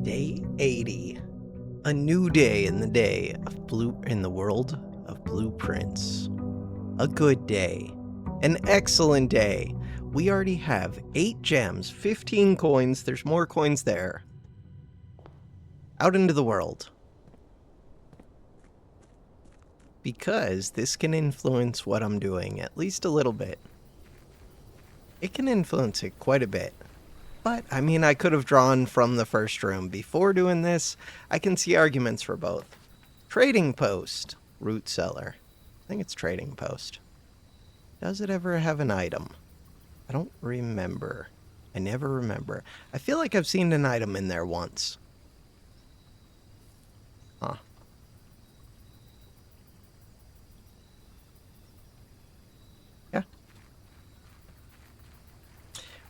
Day 80. A new day in the world of blueprints. A good day. An excellent day. We already have 8 gems, 15 coins, there's more coins there. Out into the world. Because this can influence what I'm doing, at least a little bit. It can influence it quite a bit. But, I mean, I could have drawn from the first room. Before doing this, I can see arguments for both. Trading post. Root cellar. I think it's trading post. Does it ever have an item? I don't remember. I never remember. I feel like I've seen an item in there once. Huh. Yeah.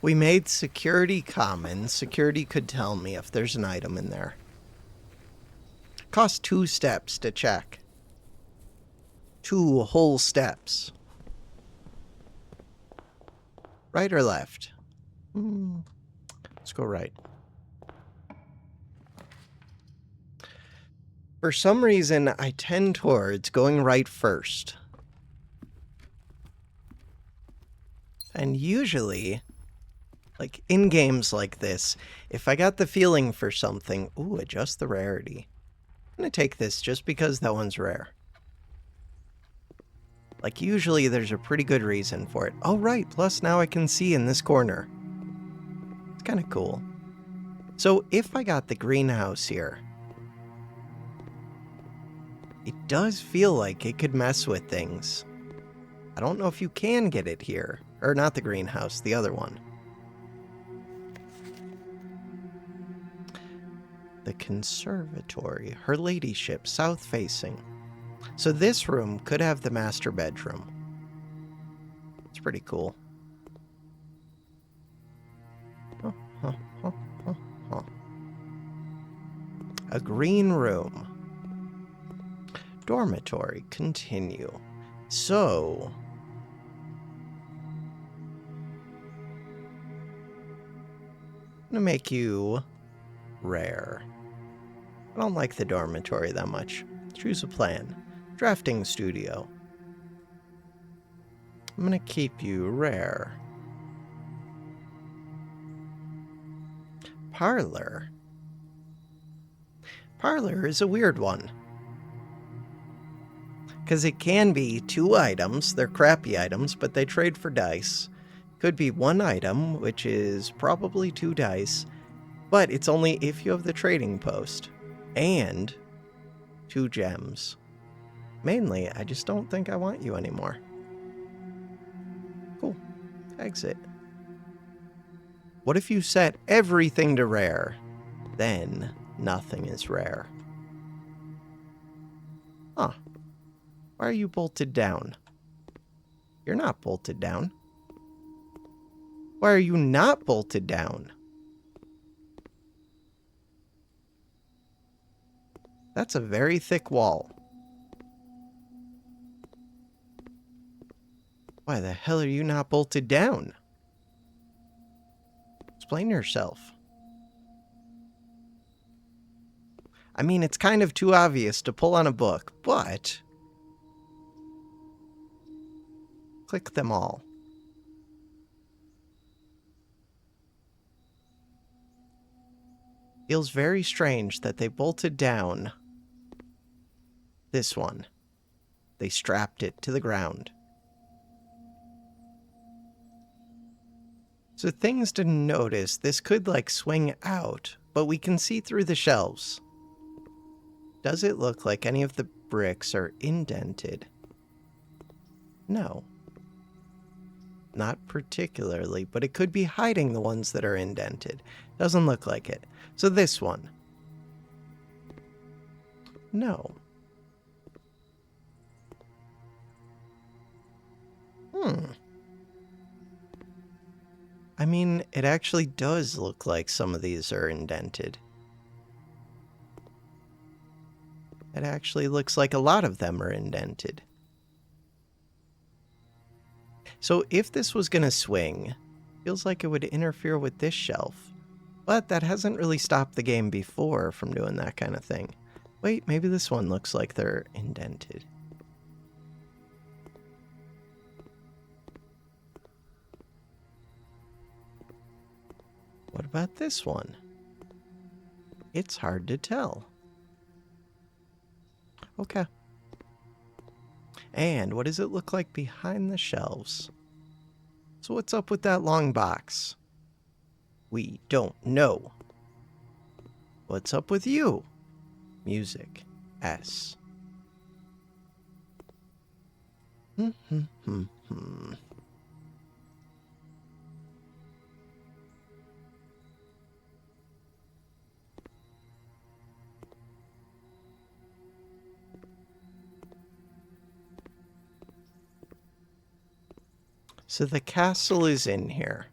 We made security common. Security could tell me if there's an item in there. Cost 2 steps to check. 2 whole steps. Right or left? Let's go right. For some reason, I tend towards going right first. And usually, like in games like this, if I got the feeling for something, adjust the rarity. I'm going to take this just because that one's rare. Like, usually there's a pretty good reason for it. Oh, right, plus now I can see in this corner. It's kind of cool. So, if I got the greenhouse here, it does feel like it could mess with things. I don't know if you can get it here. Or not the greenhouse, the other one. The conservatory. Her ladyship, south-facing. So this room could have the master bedroom. It's pretty cool. A green room. Dormitory. Continue. So... I'm gonna make you rare. I don't like the dormitory that much. Choose a plan. Drafting studio. I'm gonna keep you rare. Parlor. Parlor is a weird one. Because it can be 2 items. They're crappy items, but they trade for dice. Could be 1 item, which is probably 2 dice. But it's only if you have the trading post. And 2 gems. Mainly, I just don't think I want you anymore. Cool. Exit. What if you set everything to rare? Then, nothing is rare. Huh. Why are you bolted down? You're not bolted down. Why are you not bolted down? That's a very thick wall. Why the hell are you not bolted down? Explain yourself. I mean, it's kind of too obvious to pull on a book, but... click them all. Feels very strange that they bolted down this one. They strapped it to the ground. So things to notice, this could like swing out, but we can see through the shelves. Does it look like any of the bricks are indented? No. Not particularly, but it could be hiding the ones that are indented. Doesn't look like it. So this one. No. I mean, it actually does look like some of these are indented. It actually looks like a lot of them are indented. So if this was going to swing, feels like it would interfere with this shelf. But that hasn't really stopped the game before from doing that kind of thing. Wait, maybe this one looks like they're indented. What about this one? It's hard to tell. Okay. And what does it look like behind the shelves? So what's up with that long box? We don't know. What's up with you? Music. S. So the castle is in here.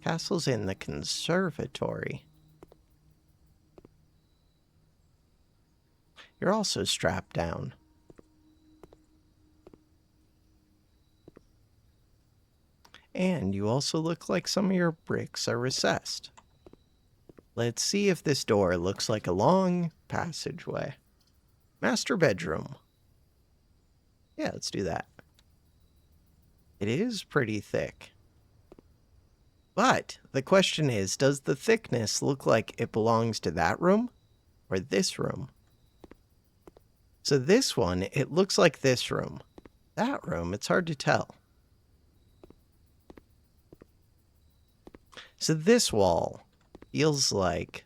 Castle's in the conservatory. You're also strapped down. And you also look like some of your bricks are recessed. Let's see if this door looks like a long passageway. Master bedroom. Yeah, let's do that. It is pretty thick. But the question is, does the thickness look like it belongs to that room or this room? So this one, it looks like this room. That room, it's hard to tell. So this wall feels like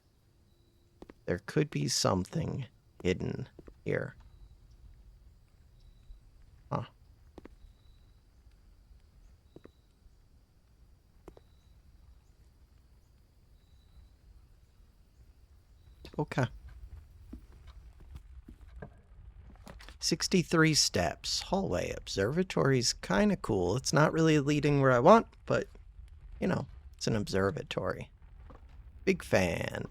there could be something hidden here. Huh. Okay. 63 steps. Hallway. Observatory's kind of cool. It's not really leading where I want, but, you know, it's an observatory. Big fan.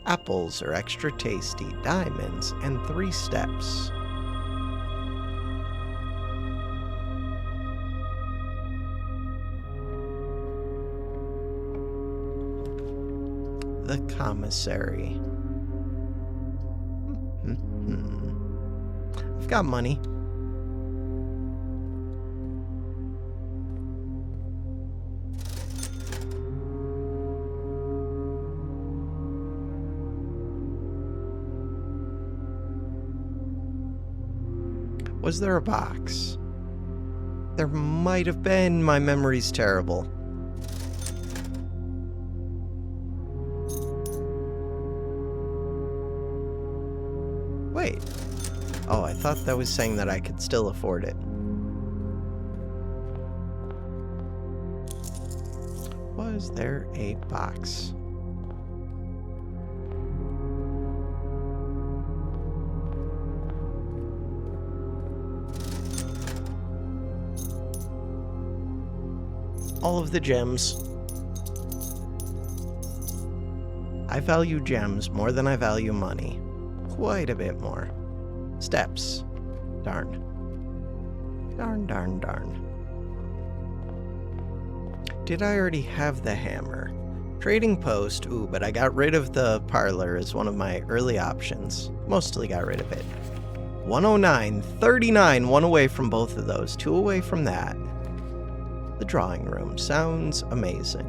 Apples are extra tasty. Diamonds and 3 steps. The commissary. I've got money. Was there a box? There might have been. My memory's terrible. Wait. Oh, I thought that was saying that I could still afford it. Was there a box? All of the gems. I value gems more than I value money. Quite a bit more. Steps. Darn. Darn. Did I already have the hammer? Trading post, ooh, but I got rid of the parlor as one of my early options. Mostly got rid of it. 109, 39, 1 away from both of those, 2 away from that. The drawing room sounds amazing.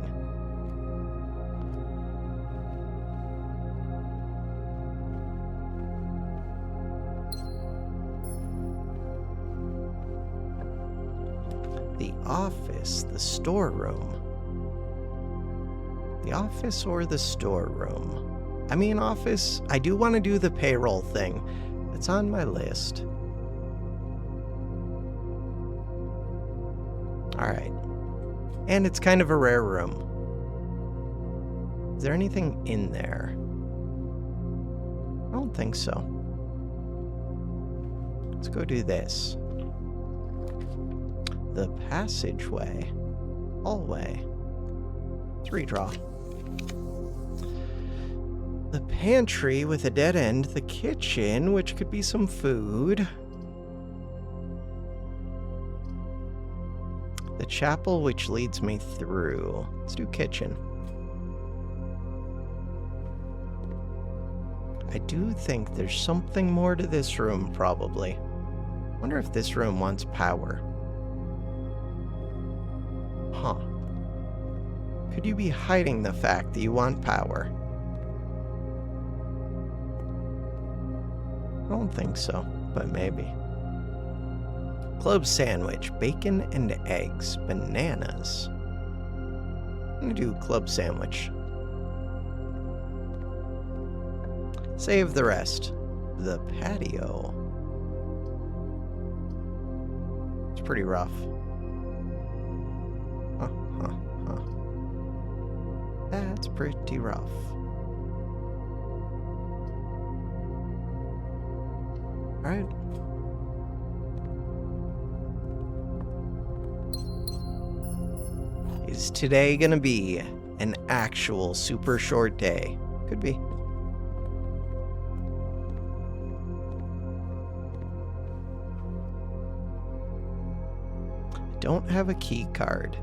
The office, the storeroom. The office or the storeroom? I mean, office, I do want to do the payroll thing. It's on my list. Alright. And it's kind of a rare room. Is there anything in there? I don't think so. Let's go do this. The passageway. Hallway. 3 draw. The pantry with a dead end. The kitchen, which could be some food. The chapel which leads me through. Let's do kitchen. I do think there's something more to this room, probably. Wonder if this room wants power. Huh. Could you be hiding the fact that you want power? I don't think so, but maybe. Club sandwich, bacon and eggs, bananas. I'm gonna do club sandwich. Save the rest. The patio. It's pretty rough. Huh. That's pretty rough. Alright. Is today gonna be an actual super short day? Could be. Don't have a key card.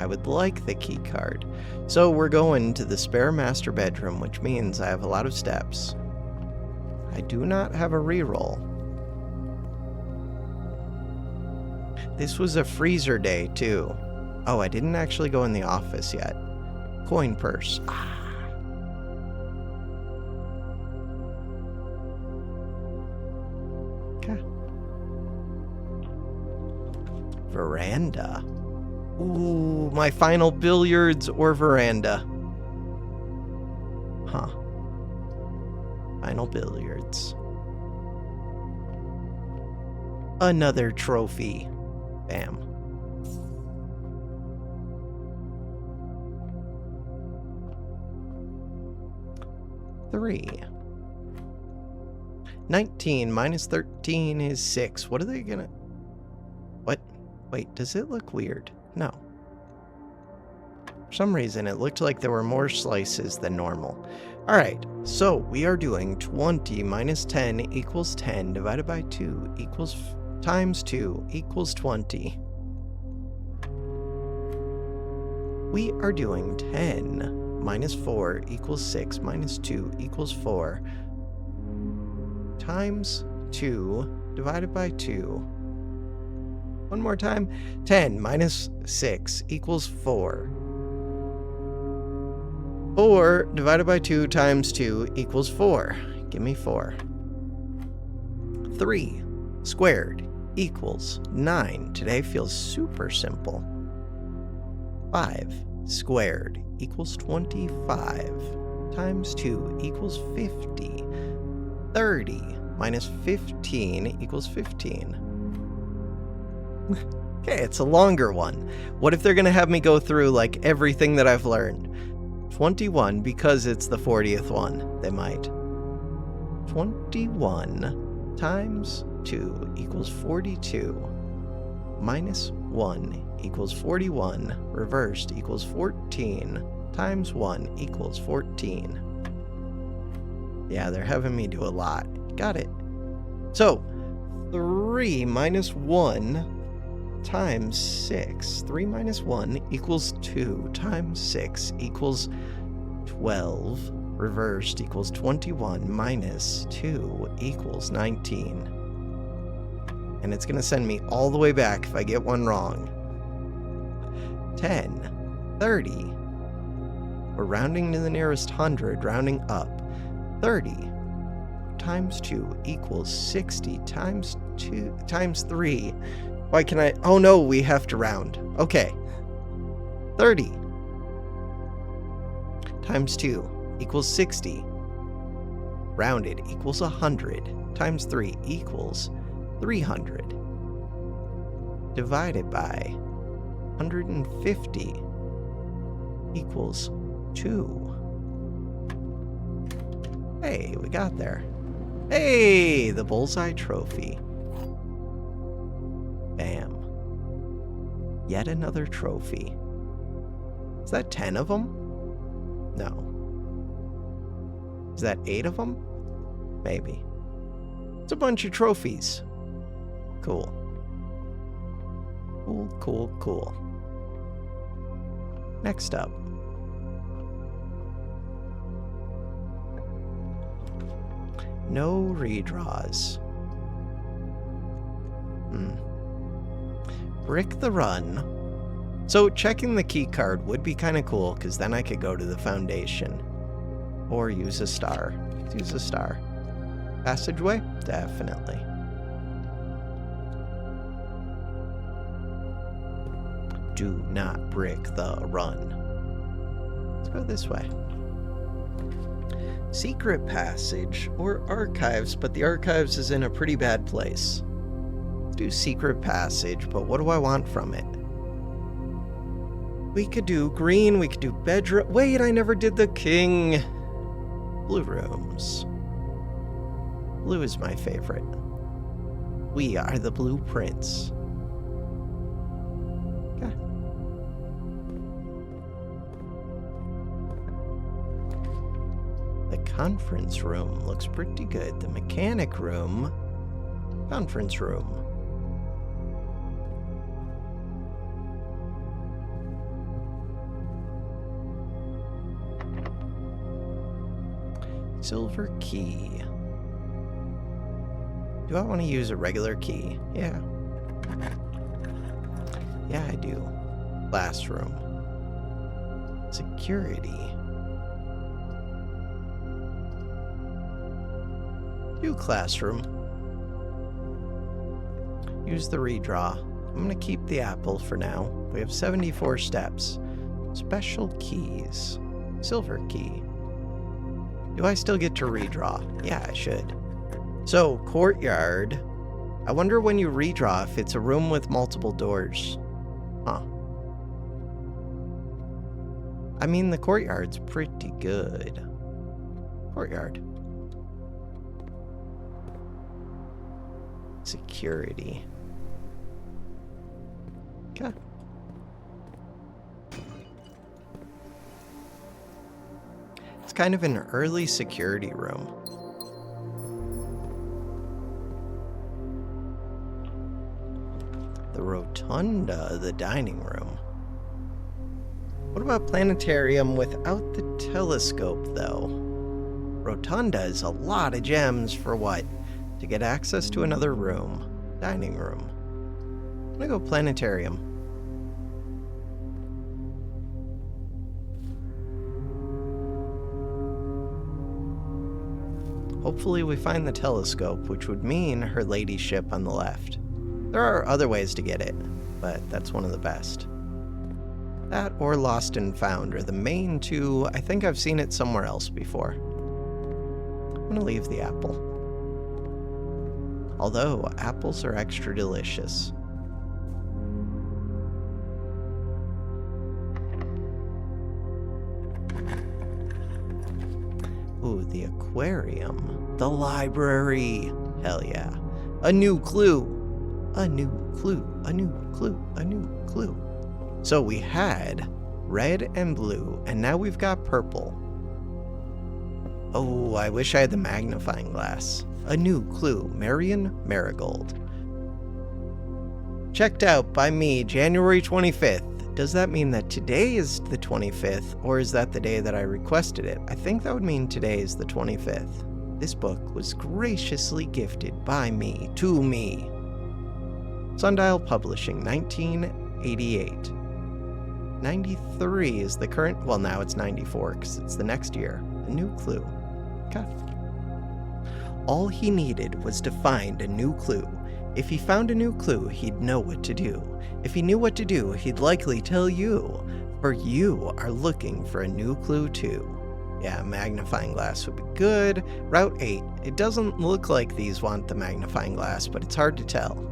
I would like the key card. So we're going to the spare master bedroom, which means I have a lot of steps. I do not have a reroll. This was a freezer day, too. Oh, I didn't actually go in the office yet. Coin purse. Okay. Veranda. Ooh, my final billiards or veranda. Huh. Final billiards. Another trophy. Bam. Three. 19 minus 13 is 6. What are they gonna... What? Wait, does it look weird? No. For some reason, it looked like there were more slices than normal. Alright, so we are doing 20 minus 10 equals 10 divided by 2 equals... times 2 equals 20. We are doing 10 minus 4 equals 6 minus 2 equals 4 times 2 divided by 2. One more time. 10 minus 6 equals 4. 4 divided by 2 times 2 equals 4. Give me 4. 3 squared equals 9. Today feels super simple. 5 squared equals 25. Times 2 equals 50. 30 minus 15 equals 15. Okay, it's a longer one. What if they're going to have me go through, like, everything that I've learned? 21, because it's the 40th one. They might. 21 times 2 equals 42. Minus 1 equals 41. Reversed equals 14. Times 1 equals 14. Yeah, they're having me do a lot. Got it. So, 3 minus 1 times 6. 3 minus 1 equals 2 times 6 equals 12. Reversed equals 21 minus 2 equals 19. And it's going to send me all the way back if I get one wrong. 10, 30. We're rounding to the nearest 100, rounding up. 30 times 2 equals 60 times 2 times 3. Why can I... Oh no, we have to round. Okay. 30 times 2 equals 60. Rounded equals 100. Times 3 equals 300. Divided by 150 equals 2. Hey, we got there. Hey, the bullseye trophy. Bam. Yet another trophy. Is that 10 of them? No. Is that 8 of them? Maybe. It's a bunch of trophies. Cool. Cool, cool, cool. Next up. No redraws. Brick the Run. So checking the key card would be kind of cool, because then I could go to the foundation. Or use a star. Let's use a star. Passageway? Definitely. Do not brick the run. Let's go this way. Secret passage or archives, but the archives is in a pretty bad place. Let's do secret passage, but what do I want from it? We could do green, we could do bedroom. Wait, I never did the king. Blue rooms. Blue is my favorite. We are the blueprints. Okay. The conference room looks pretty good. The mechanic room. Conference room. Silver key. Do I want to use a regular key? Yeah. Yeah, I do. Classroom. Security. Do classroom. Use the redraw. I'm going to keep the apple for now. We have 74 steps. Special keys. Silver key. Do I still get to redraw? Yeah, I should. So, courtyard. I wonder when you redraw if it's a room with multiple doors. Huh. I mean, the courtyard's pretty good. Courtyard. Security. Okay. It's kind of an early security room. The rotunda, the dining room. What about planetarium without the telescope, though? Rotunda is a lot of gems for what? To get access to another room. Dining room. I'm gonna go planetarium. Hopefully we find the telescope, which would mean her ladyship on the left. There are other ways to get it, but that's one of the best. That or Lost and Found are the main two. I think I've seen it somewhere else before. I'm gonna leave the apple. Although, apples are extra delicious. Ooh, the aquarium. The library. Hell yeah. A new clue. A new clue. A new clue. A new clue. So we had red and blue, and now we've got purple. Oh, I wish I had the magnifying glass. A new clue. Marion Marigold. Checked out by me, January 25th. Does that mean that today is the 25th, or is that the day that I requested it? I think that would mean today is the 25th. This book was graciously gifted by me to me. Sundial Publishing, 1988. 93 is the current, well now it's 94 because it's the next year. A new clue. Okay. All he needed was to find a new clue. If he found a new clue, he'd know what to do. If he knew what to do, he'd likely tell you. For you are looking for a new clue too. Yeah, magnifying glass would be good. Route 8. It doesn't look like these want the magnifying glass, but it's hard to tell.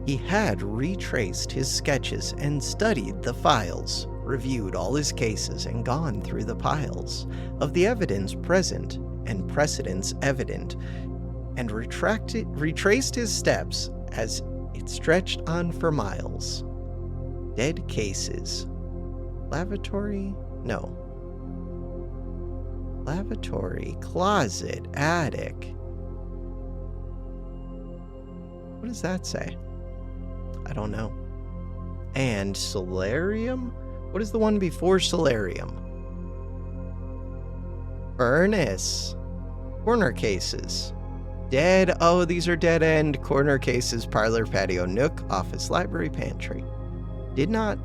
He had retraced his sketches and studied the files, reviewed all his cases and gone through the piles of the evidence present and precedents evident, and retraced his steps as it stretched on for miles. Dead cases. Lavatory? No. Lavatory, closet, attic. What does that say? I don't know. And solarium? What is the one before solarium? Furnace. Corner cases. Dead. Oh, these are dead end. Corner cases, parlor, patio, nook, office, library, pantry. Did not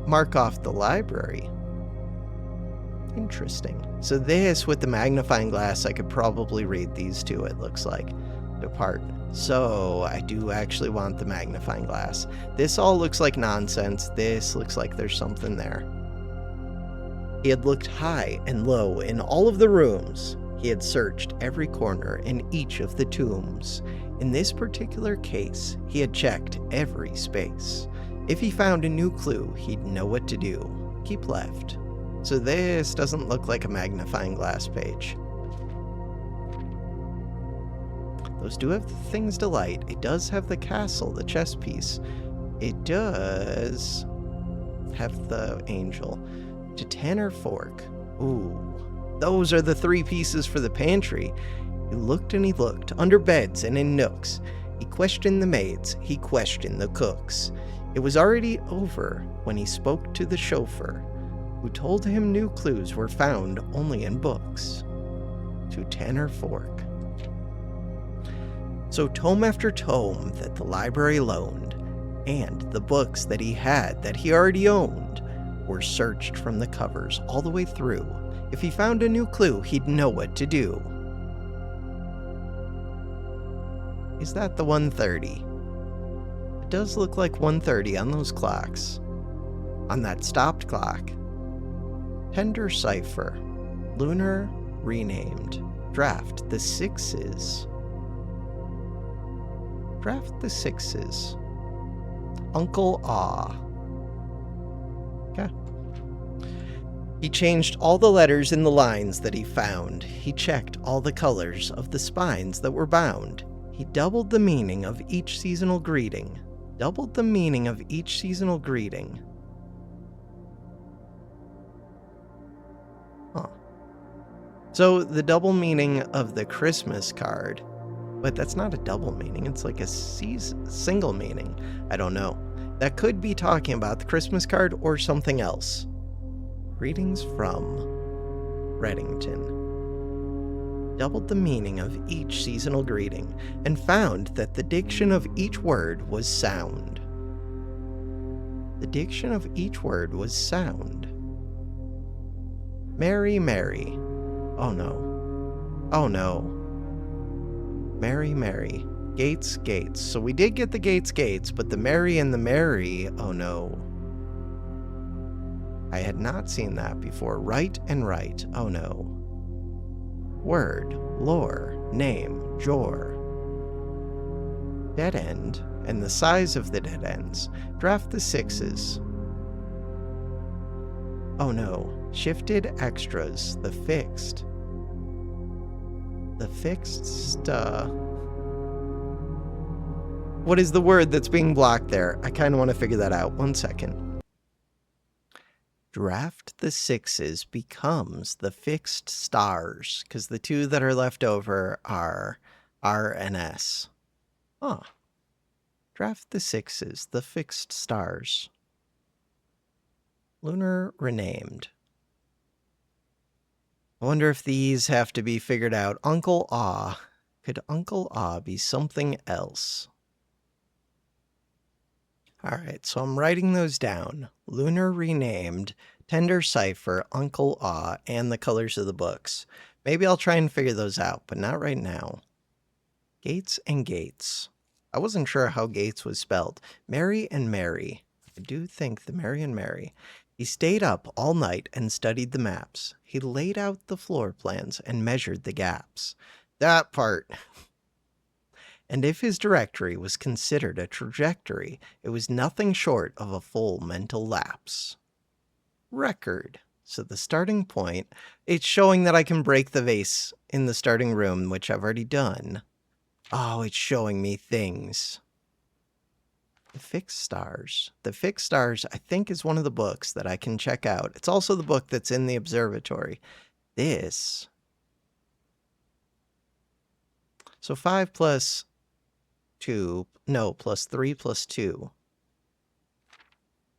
mark off the library. Interesting. So this, with the magnifying glass, I could probably read these two, it looks like. Depart. So I do actually want the magnifying glass. This all looks like nonsense. This looks like there's something there. He had looked high and low in all of the rooms. He had searched every corner in each of the tombs. In this particular case, he had checked every space. If he found a new clue, he'd know what to do. Keep left. So this doesn't look like a magnifying glass page. Those do have the things to light. It does have the castle, the chess piece. It does have the angel. To Tanner Fork. Ooh, those are the 3 pieces for the pantry. He looked and he looked, under beds and in nooks. He questioned the maids, he questioned the cooks. It was already over when he spoke to the chauffeur, who told him new clues were found only in books. To Tanner Fork. So tome after tome that the library loaned, and the books that he had that he already owned, were searched from the covers all the way through. If he found a new clue, he'd know what to do. Is that the 1:30? It does look like 1:30 on those clocks. On that stopped clock. Tender Cipher. Lunar renamed. Draft the Sixes. Draft the Sixes. Uncle Ah. Okay. He changed all the letters in the lines that he found. He checked all the colors of the spines that were bound. He doubled the meaning of each seasonal greeting. Doubled the meaning of each seasonal greeting. Huh. So the double meaning of the Christmas card, but that's not a double meaning. It's like a single meaning. I don't know. That could be talking about the Christmas card or something else. Greetings from Reddington. Doubled the meaning of each seasonal greeting and found that the diction of each word was sound. The diction of each word was sound. Mary, Mary. Oh no. Oh no. Mary, Mary. Gates, Gates. So we did get the Gates, Gates, but the Mary and the Mary, oh no. I had not seen that before. Right and right, oh no. Word, lore, name, jor. Dead end, and the size of the dead ends. Draft the Sixes. Oh no. Shifted extras, the fixed. The fixed, What is the word that's being blocked there? I kind of want to figure that out. 1 second. Draft the Sixes becomes the fixed stars, because the 2 that are left over are R and S. Huh. Draft the Sixes, the fixed stars. Lunar renamed. I wonder if these have to be figured out. Uncle Ah. Could Uncle Ah be something else? Alright, so I'm writing those down. Lunar renamed, Tender Cipher, Uncle Ah, and the colors of the books. Maybe I'll try and figure those out, but not right now. Gates and Gates. I wasn't sure how Gates was spelled. Mary and Mary. I do think the Mary and Mary. He stayed up all night and studied the maps. He laid out the floor plans and measured the gaps. That part. And if his directory was considered a trajectory, it was nothing short of a full mental lapse. Record. So the starting point, it's showing that I can break the vase in the starting room, which I've already done. Oh, it's showing me things. The Fixed Stars. The Fixed Stars, I think, is one of the books that I can check out. It's also the book that's in the observatory. This. So 5 plus 2, no, plus 3 plus 2.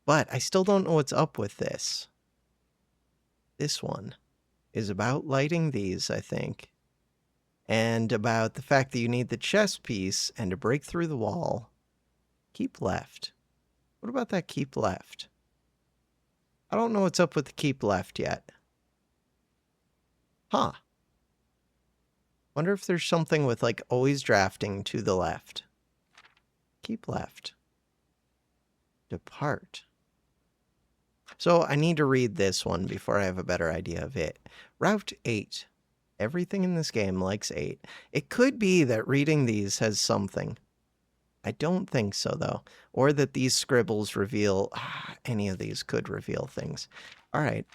But I still don't know what's up with this. This one is about lighting these, I think. And about the fact that you need the chess piece and to break through the wall. Keep left. What about that keep left? I don't know what's up with the keep left yet. Huh. Wonder if there's something with like always drafting to the left. Keep left. Depart. So I need to read this one before I have a better idea of it. Route 8. Everything in this game likes 8. It could be that reading these has something. I don't think so, though. Or that these scribbles reveal... any of these could reveal things. All right.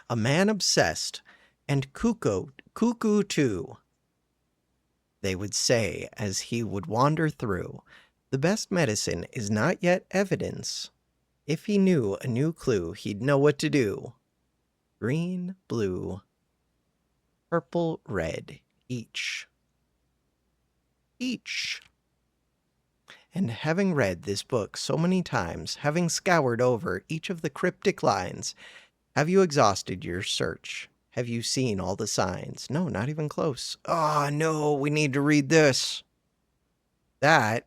A man obsessed, and cuckoo too. They would say as he would wander through. The best medicine is not yet evidence. If he knew a new clue, he'd know what to do. Green, blue, purple, red, each. Each. And having read this book so many times, having scoured over each of the cryptic lines, have you exhausted your search? Have you seen all the signs? No, not even close. Ah, no, we need to read this. That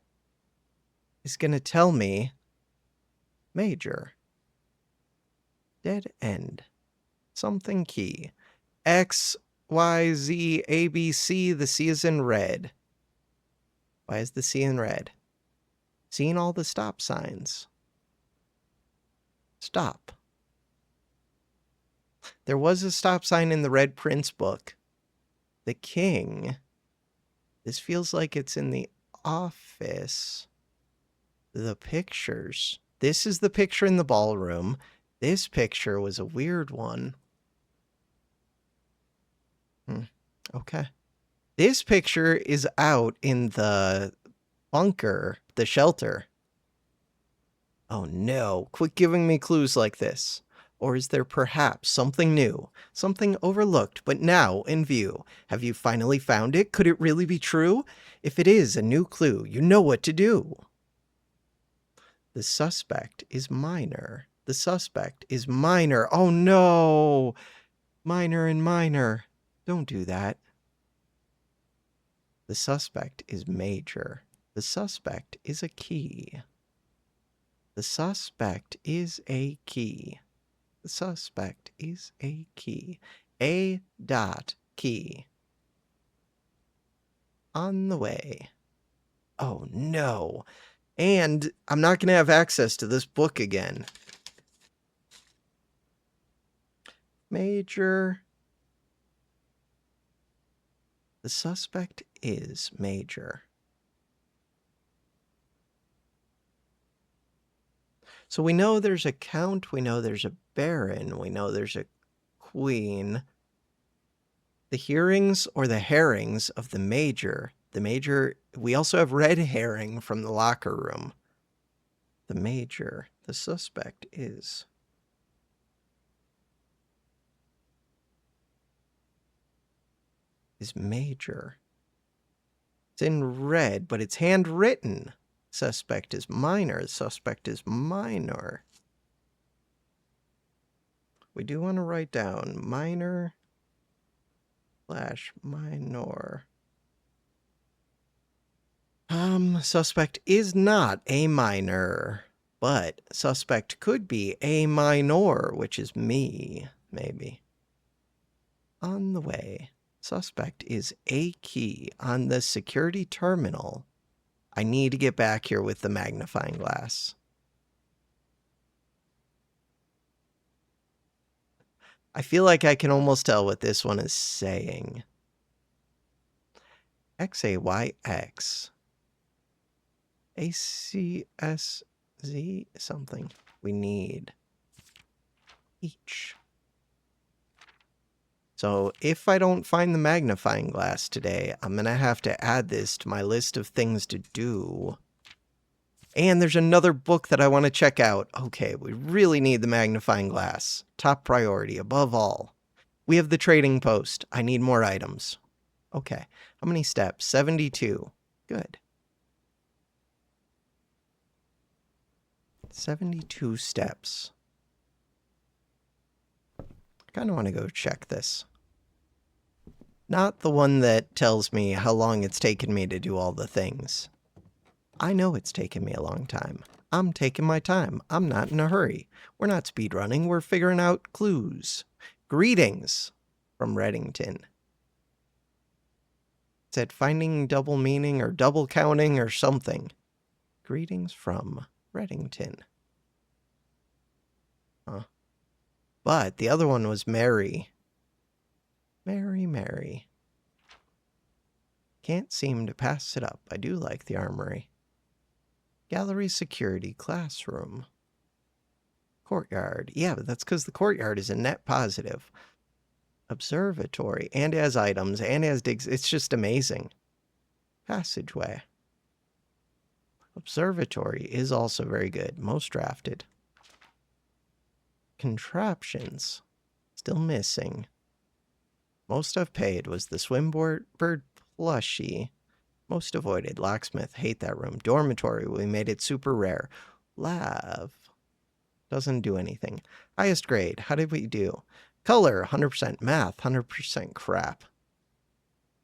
is going to tell me major. Dead end. Something key. X, Y, Z, A, B, C. The C is in red. Why is the C in red? Seen all the stop signs. Stop. There was a stop sign in the Red Prince book. The king. This feels like it's in the office. The pictures. This is the picture in the ballroom. This picture was a weird one. Okay. This picture is out in the bunker, the shelter. Oh no, quit giving me clues like this. Or is there perhaps something new, something overlooked but now in view? Have you finally found it? Could it really be true? If it is a new clue, you know what to do. The suspect is minor. The suspect is minor. Oh no! Minor and minor. Don't do that. The suspect is major. The suspect is a key. The suspect is a key. The suspect is a key. A dot key. On the way. Oh no. And I'm not going to have access to this book again. Major. The suspect is major. So we know there's a count, we know there's a baron, we know there's a queen. The hearings or the herrings of the major, we also have red herring from the locker room. The major, the suspect is. Is major. It's in red, but it's handwritten. Suspect is minor. Suspect is minor. We do want to write down minor / minor. Suspect is not a minor, but suspect could be a minor, which is me, maybe. On the way. Suspect is a key on the security terminal. I need to get back here with the magnifying glass. I feel like I can almost tell what this one is saying. XAYX. ACSZ something. We need each. So if I don't find the magnifying glass today, I'm going to have to add this to my list of things to do. And there's another book that I want to check out. Okay, we really need the magnifying glass. Top priority, above all. We have the trading post. I need more items. Okay, how many steps? 72. Good. 72 steps. I kind of want to go check this. Not the one that tells me how long it's taken me to do all the things. I know it's taken me a long time. I'm taking my time. I'm not in a hurry. We're not speedrunning. We're figuring out clues. Greetings from Reddington. It said finding double meaning or double counting or something. Greetings from Reddington. Huh. But the other one was Mary. Mary. Can't seem to pass it up. I do like the armory. Gallery security classroom. Courtyard. Yeah, but that's because the courtyard is a net positive. Observatory. And has items. And has digs. It's just amazing. Passageway. Observatory is also very good. Most drafted. Contraptions. Still missing. Most I've paid was the swimboard bird plushie. Most avoided. Locksmith. Hate that room. Dormitory. We made it super rare. Lab. Doesn't do anything. Highest grade. How did we do? Color. 100%. Math. 100% crap.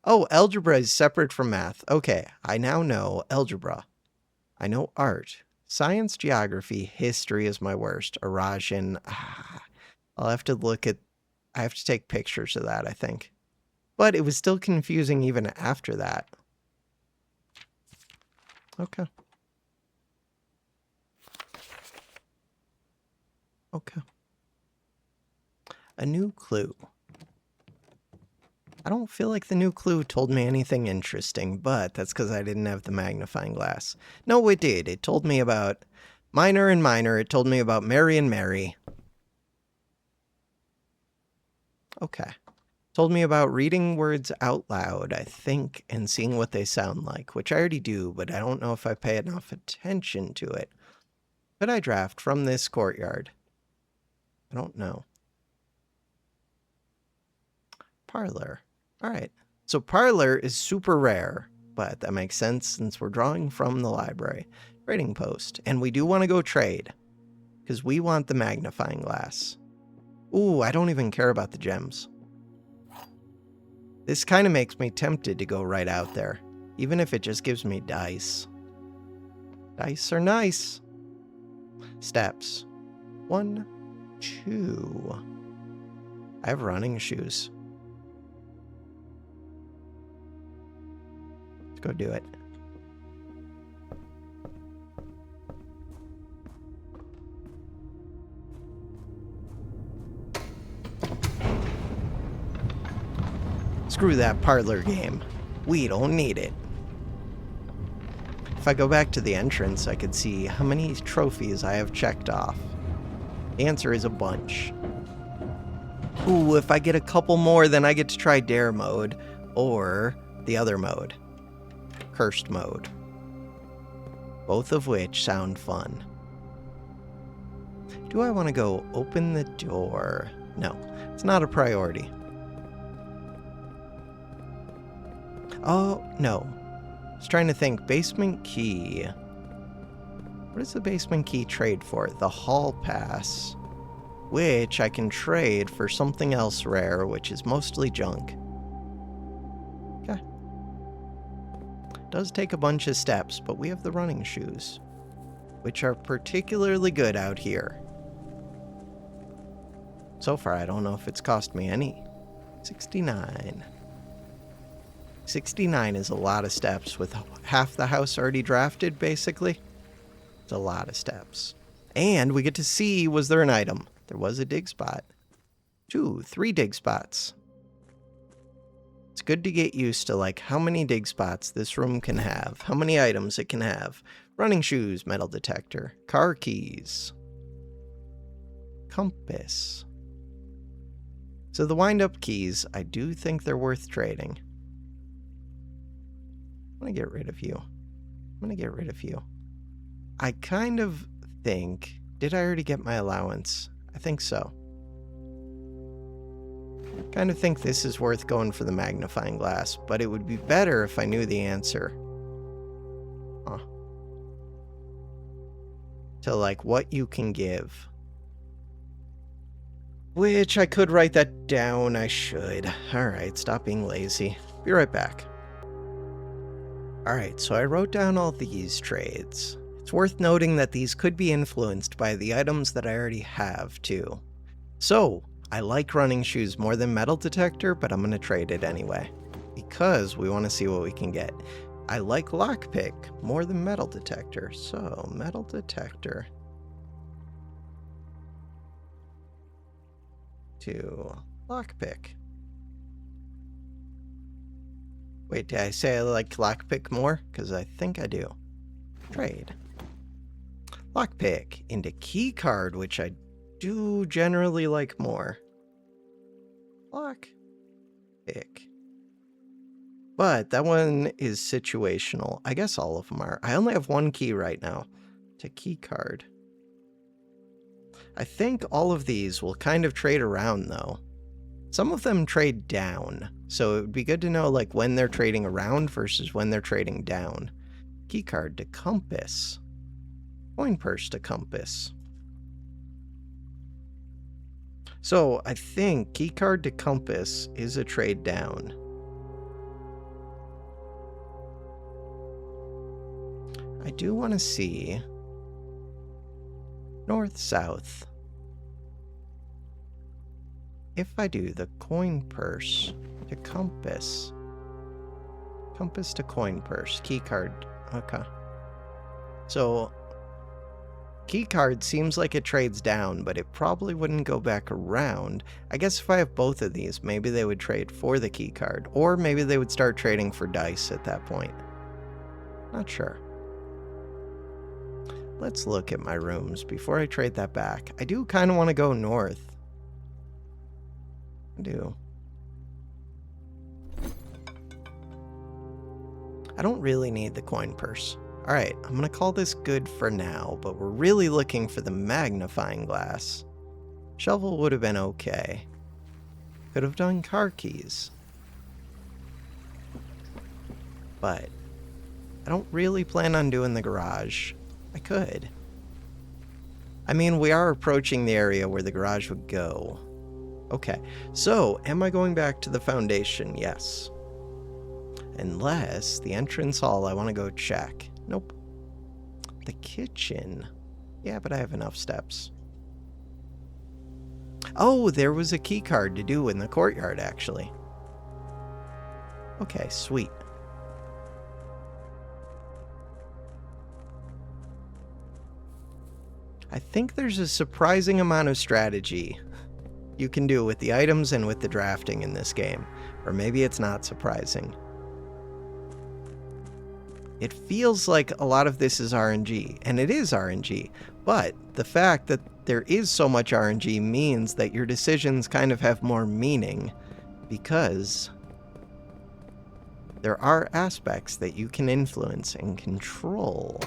Oh, algebra is separate from math. Okay. I now know algebra. I know art. Science, geography, history is my worst. Arajan. I'll have to look at... I have to take pictures of that, I think. But it was still confusing even after that. Okay. A new clue. I don't feel like the new clue told me anything interesting, but that's because I didn't have the magnifying glass. No, it did. It told me about minor and minor. It told me about Mary and Mary. Okay. Told me about reading words out loud, I think, and seeing what they sound like, which I already do, but I don't know if I pay enough attention to it. Could I draft from this courtyard? I don't know. Parlor. All right. So parlor is super rare, but that makes sense since we're drawing from the library. Trading post. And we do want to go trade because we want the magnifying glass. Ooh, I don't even care about the gems. This kind of makes me tempted to go right out there, even if it just gives me dice. Dice are nice. Steps. 1, 2. I have running shoes. Let's go do it. Screw that parlor game. We don't need it. If I go back to the entrance, I could see how many trophies I have checked off. The answer is a bunch. Ooh, if I get a couple more, then I get to try dare mode, or the other mode, cursed mode. Both of which sound fun. Do I want to go open the door? No, it's not a priority. Oh, no. I was trying to think. Basement key. What does the basement key trade for? The hall pass, which I can trade for something else rare, which is mostly junk. Okay. Does take a bunch of steps, but we have the running shoes, which are particularly good out here. So far, I don't know if it's cost me any. 69. 69 is a lot of steps with half the house already drafted, basically. It's a lot of steps. And we get to see, was there an item? There was a dig spot. 2, 3 dig spots. It's good to get used to, like, how many dig spots this room can have, how many items it can have. Running shoes, metal detector, car keys, compass. So the wind-up keys, I do think they're worth trading. I'm going to get rid of you. I kind of think... Did I already get my allowance? I think so. Kind of think this is worth going for the magnifying glass, but it would be better if I knew the answer. Huh. to like what you can give. Which I could write that down. I should. Alright, stop being lazy. Be right back. Alright, so I wrote down all these trades. It's worth noting that these could be influenced by the items that I already have, too. So, I like running shoes more than metal detector, but I'm going to trade it anyway. Because we want to see what we can get. I like lockpick more than metal detector, so metal detector to lockpick. Wait, did I say I like lockpick more? Because I think I do. Trade. Lockpick into keycard, which I do generally like more. Lockpick. But that one is situational. I guess all of them are. I only have one key right now. To keycard. I think all of these will kind of trade around, though. Some of them trade down, so it would be good to know like when they're trading around versus when they're trading down. Keycard to compass. Coin purse to compass. So I think keycard to compass is a trade down. I do want to see north-south. If I do the coin purse to compass. Compass to coin purse. Keycard. Okay. So, keycard seems like it trades down, but it probably wouldn't go back around. I guess if I have both of these, maybe they would trade for the keycard. Or maybe they would start trading for dice at that point. Not sure. Let's look at my rooms before I trade that back. I do kind of want to go north. I do. I don't really need the coin purse. Alright, I'm going to call this good for now, but we're really looking for the magnifying glass. Shovel would have been okay. Could have done car keys. But I don't really plan on doing the garage. I could. I mean, we are approaching the area where the garage would go. Okay, so am I going back to the foundation? Yes. Unless the entrance hall, I want to go check. Nope. The kitchen. Yeah, but I have enough steps. Oh, there was a key card to do in the courtyard, actually. Okay, sweet. I think there's a surprising amount of strategy you can do with the items and with the drafting in this game. Or maybe it's not surprising. It feels like a lot of this is RNG, and it is RNG, but the fact that there is so much RNG means that your decisions kind of have more meaning, because there are aspects that you can influence and control.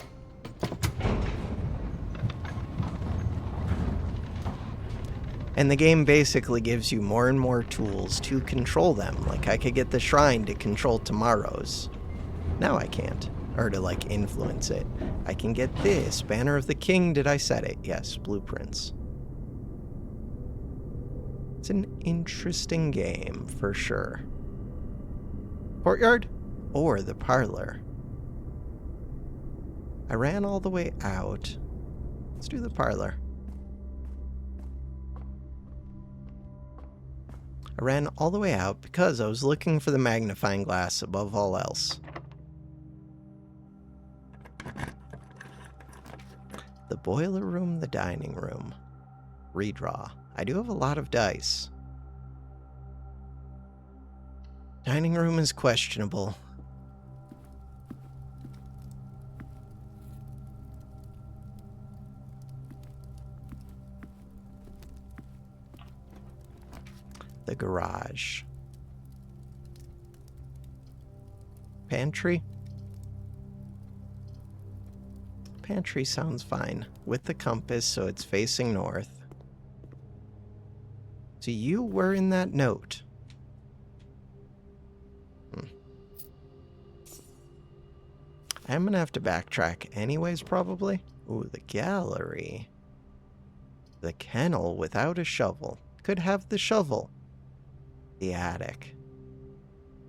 And the game basically gives you more and more tools to control them. Like, I could get the shrine to control tomorrow's. Now I can't. Or to, like, influence it. I can get this. Banner of the King. Did I set it? Yes. Blueprints. It's an interesting game, for sure. Courtyard? Or the parlor? I ran all the way out. Let's do the parlor. I ran all the way out because I was looking for the magnifying glass above all else. The boiler room, the dining room. Redraw. I do have a lot of dice. Dining room is questionable. The garage. Pantry? Pantry sounds fine. With the compass, so it's facing north. So you were in that note. I'm gonna have to backtrack anyways, probably. Ooh, the gallery. The kennel without a shovel. Could have the shovel. The attic.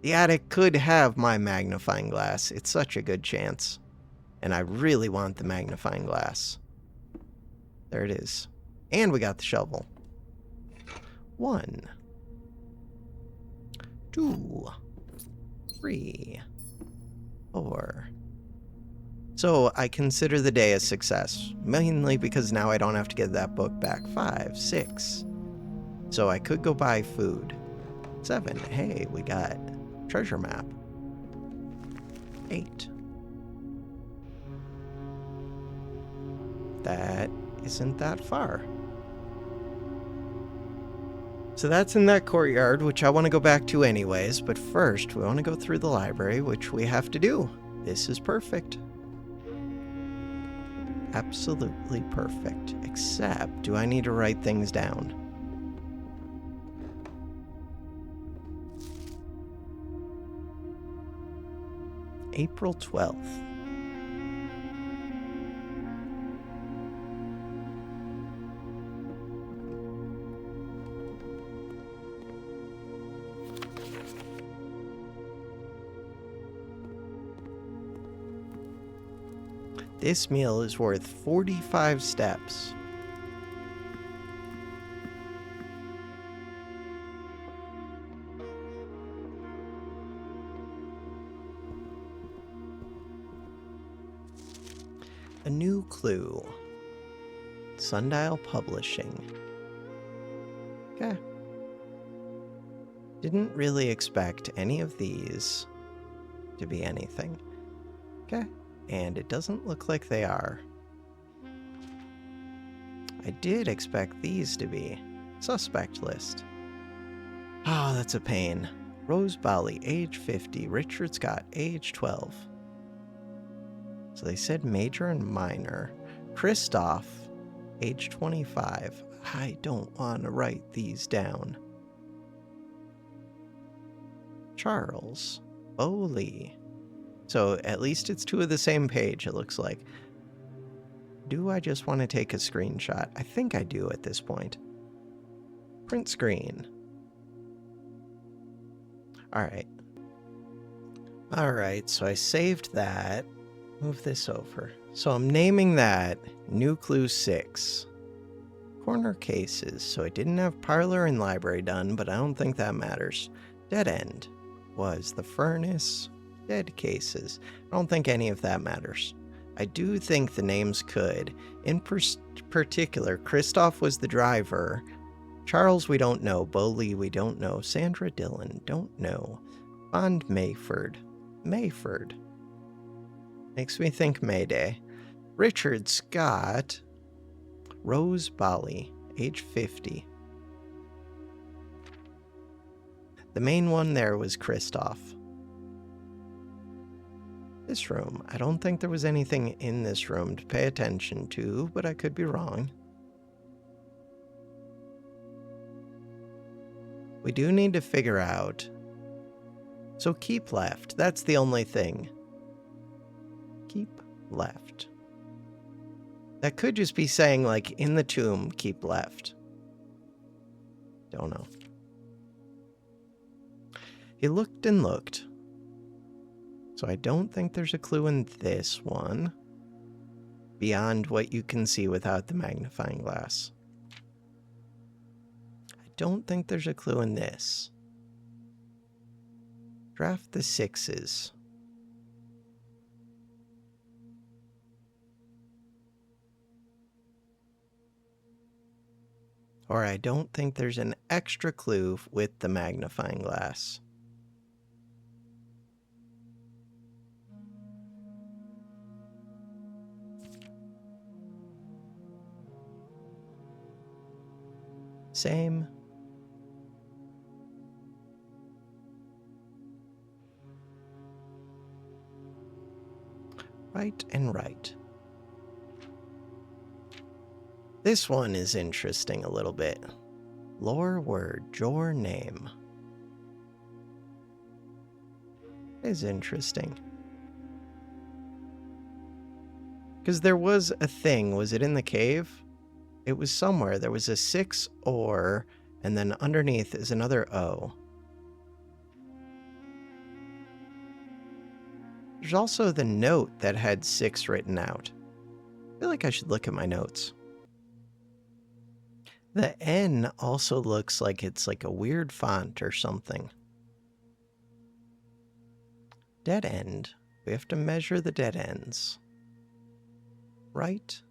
The attic could have my magnifying glass. It's such a good chance. And I really want the magnifying glass. There it is. And we got the shovel. 1, 2, 3, 4. So I consider the day a success, mainly because now I don't have to get that book back. 5, 6. So I could go buy food. 7. Hey, we got treasure map. 8. That isn't that far. So that's in that courtyard, which I want to go back to anyways, but first we want to go through the library, which we have to do. This is perfect. Absolutely perfect. Except, do I need to write things down? April 12th. This meal is worth 45 steps. A new clue. Sundial Publishing. Okay. Didn't really expect any of these to be anything. Okay. And it doesn't look like they are. I did expect these to be. Suspect list. Oh, that's a pain. Rose Bali, age 50. Richard Scott, age 12. So they said major and minor. Christoph, age 25. I don't want to write these down. Charles, Bowley. So at least it's 2 of the same page, it looks like. Do I just want to take a screenshot? I think I do at this point. Print screen. Alright. Alright, so I saved that. Move this over. So I'm naming that New Clue 6. Corner cases. So I didn't have parlor and library done, but I don't think that matters. Dead end was the furnace. Dead cases. I don't think any of that matters. I do think the names could. In particular, Christoph was the driver. Charles, we don't know. Bowley, we don't know. Sandra Dillon, don't know. Bond Mayford. Mayford. Makes me think Mayday. Richard Scott. Rose Bali, age 50. The main one there was Christoph. This room. I don't think there was anything in this room to pay attention to, but I could be wrong. We do need to figure out. So keep left. That's the only thing. Keep left. That could just be saying, like, in the tomb, keep left. Don't know. He looked and looked. So I don't think there's a clue in this one. Beyond what you can see without the magnifying glass. I don't think there's a clue in this. Draft the 6s. Or I don't think there's an extra clue with the magnifying glass. Same. Right and right. This one is interesting a little bit. Lore word, your name. Is interesting. Because there was a thing. Was it in the cave? It was somewhere. There was a 6 or, and then underneath is another O. There's also the note that had 6 written out. I feel like I should look at my notes. The N also looks like it's like a weird font or something. Dead end. We have to measure the dead ends. Right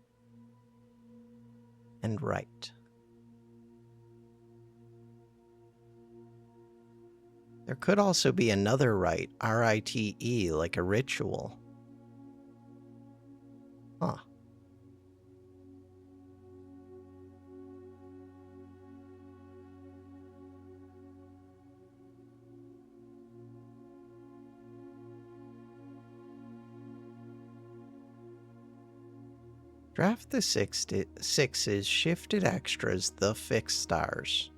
and right. There could also be another rite, R-I-T-E, like a ritual. Huh. Draft the sixes, shifted extras, the fixed stars.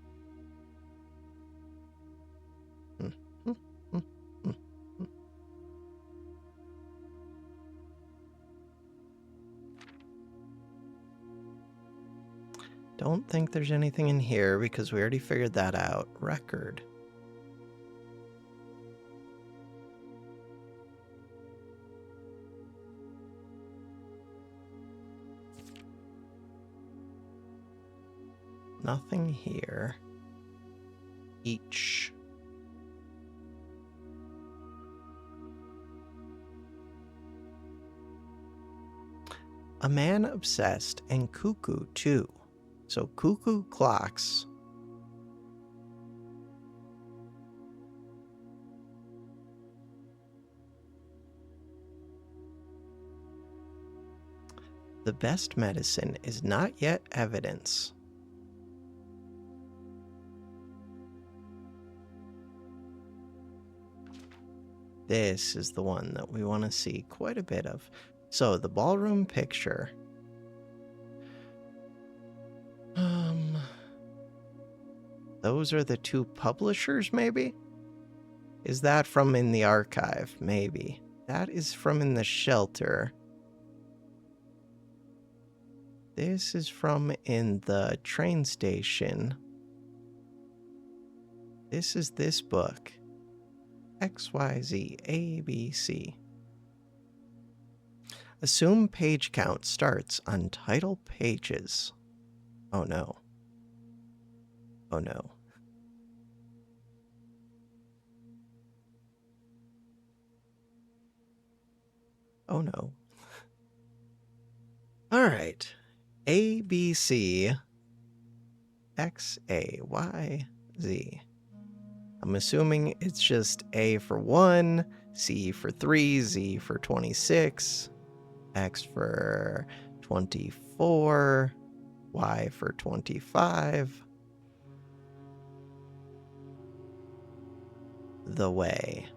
Don't think there's anything in here because we already figured that out. Record. Nothing here. Each. A man obsessed and cuckoo too. So cuckoo clocks. The best medicine is not yet evidence. This is the one that we want to see quite a bit of. So the ballroom picture. Those are the 2 publishers, maybe? Is that from in the archive? Maybe. That is from in the shelter. This is from in the train station. This is this book. XYZ ABC. Assume page count starts on title pages. Oh no. Oh no. Oh no. All right. A, B, C, X, A, Y, Z. I'm assuming it's just A for 1, C for 3, Z for 26, X for 24, Y for 25. The way.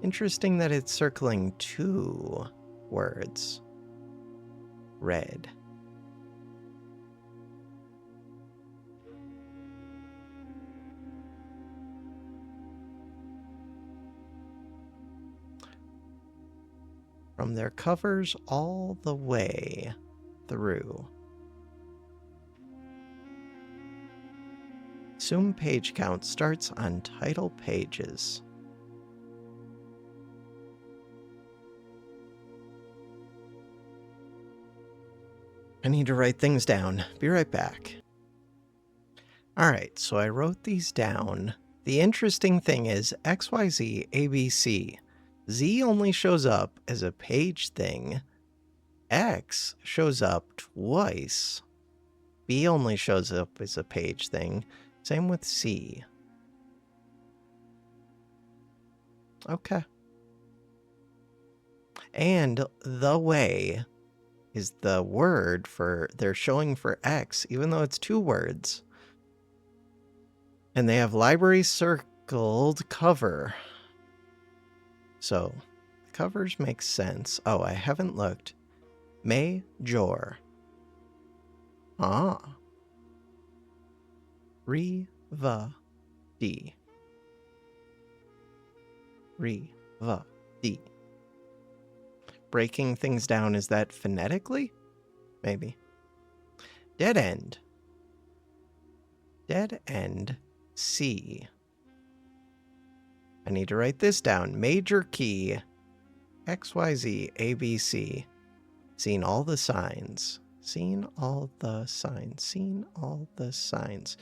Interesting that it's circling 2 words. Red. From their covers all the way through. Assume page count starts on title pages. I need to write things down. Be right back. All right, so I wrote these down. The interesting thing is XYZ ABC. Z only shows up as a page thing. X shows up twice. B only shows up as a page thing. Same with C. Okay. And the way is the word for they're showing for X, even though it's 2 words. And they have library circled cover. So covers make sense. Oh, I haven't looked. Major. Ah. Riva D. Riva D. breaking things down, is that phonetically? Maybe. Dead end. Dead end C. I need to write this down. Major key XYZ ABC. Seen all the signs. Seen all the signs. Seen all the signs.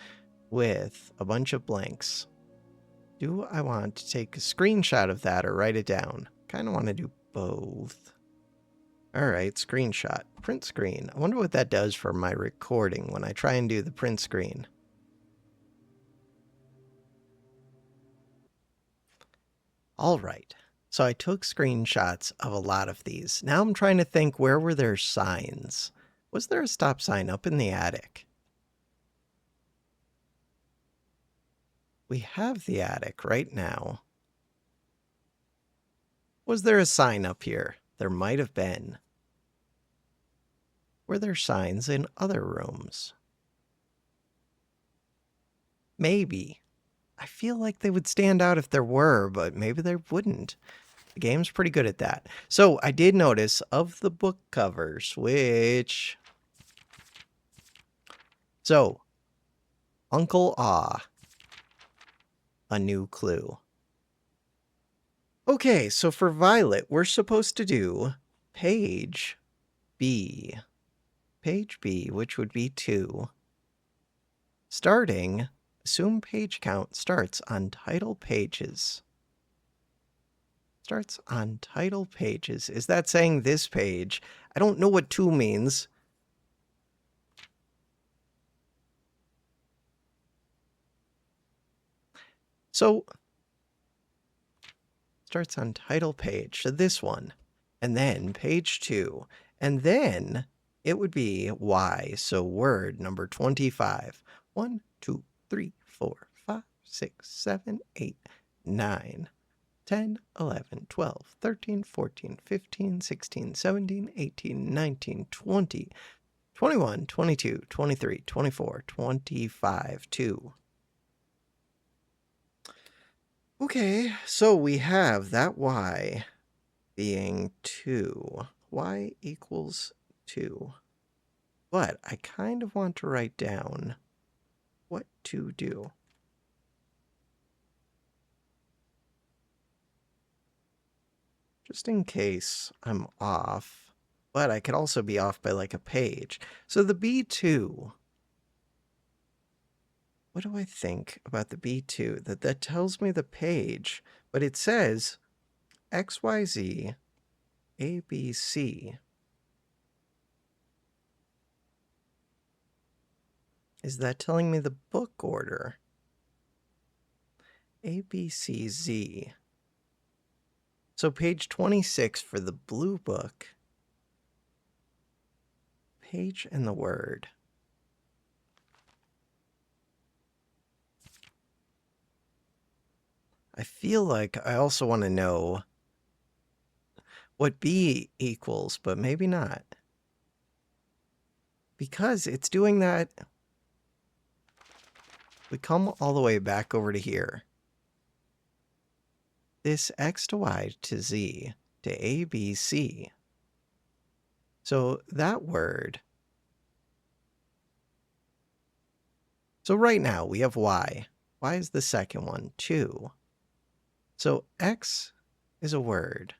With a bunch of blanks. Do I want to take a screenshot of that or write it down? Kind of want to do both. All right, screenshot. Print screen. I wonder what that does for my recording when I try and do the print screen. All right. So I took screenshots of a lot of these. Now I'm trying to think, where were there signs? Was there a stop sign up in the attic? We have the attic right now. Was there a sign up here? There might have been. Were there signs in other rooms? Maybe. I feel like they would stand out if there were, but maybe they wouldn't. The game's pretty good at that. So I did notice of the book covers, which... So, Uncle Ah. A new clue. Okay, so for Violet, we're supposed to do page B. Page B, which would be 2. Starting, assume page count starts on title pages. Starts on title pages. Is that saying this page? I don't know what 2 means. So, starts on title page, so this one, and then page 2, and then it would be Y, so word number 25. 1, 2, 3, 4, 5, 6, 7, 8, 9, 10, 11, 12, 13, 14, 15, 16, 17, 18, 19, 20, 21, 22, 23, 24, 25, 2. Okay, so we have that Y being 2. Y equals 2. But I kind of want to write down what to do. Just in case I'm off. But I could also be off by like a page. So the B2... What do I think about the B2? That tells me the page, but it says XYZ ABC. Is that telling me the book order? ABCZ. So page 26 for the blue book. Page and the word. I feel like I also want to know what B equals, but maybe not. Because it's doing that. We come all the way back over to here. This X to Y to Z to ABC. So that word. So right now we have Y. Y is the second one, 2. So X is a word.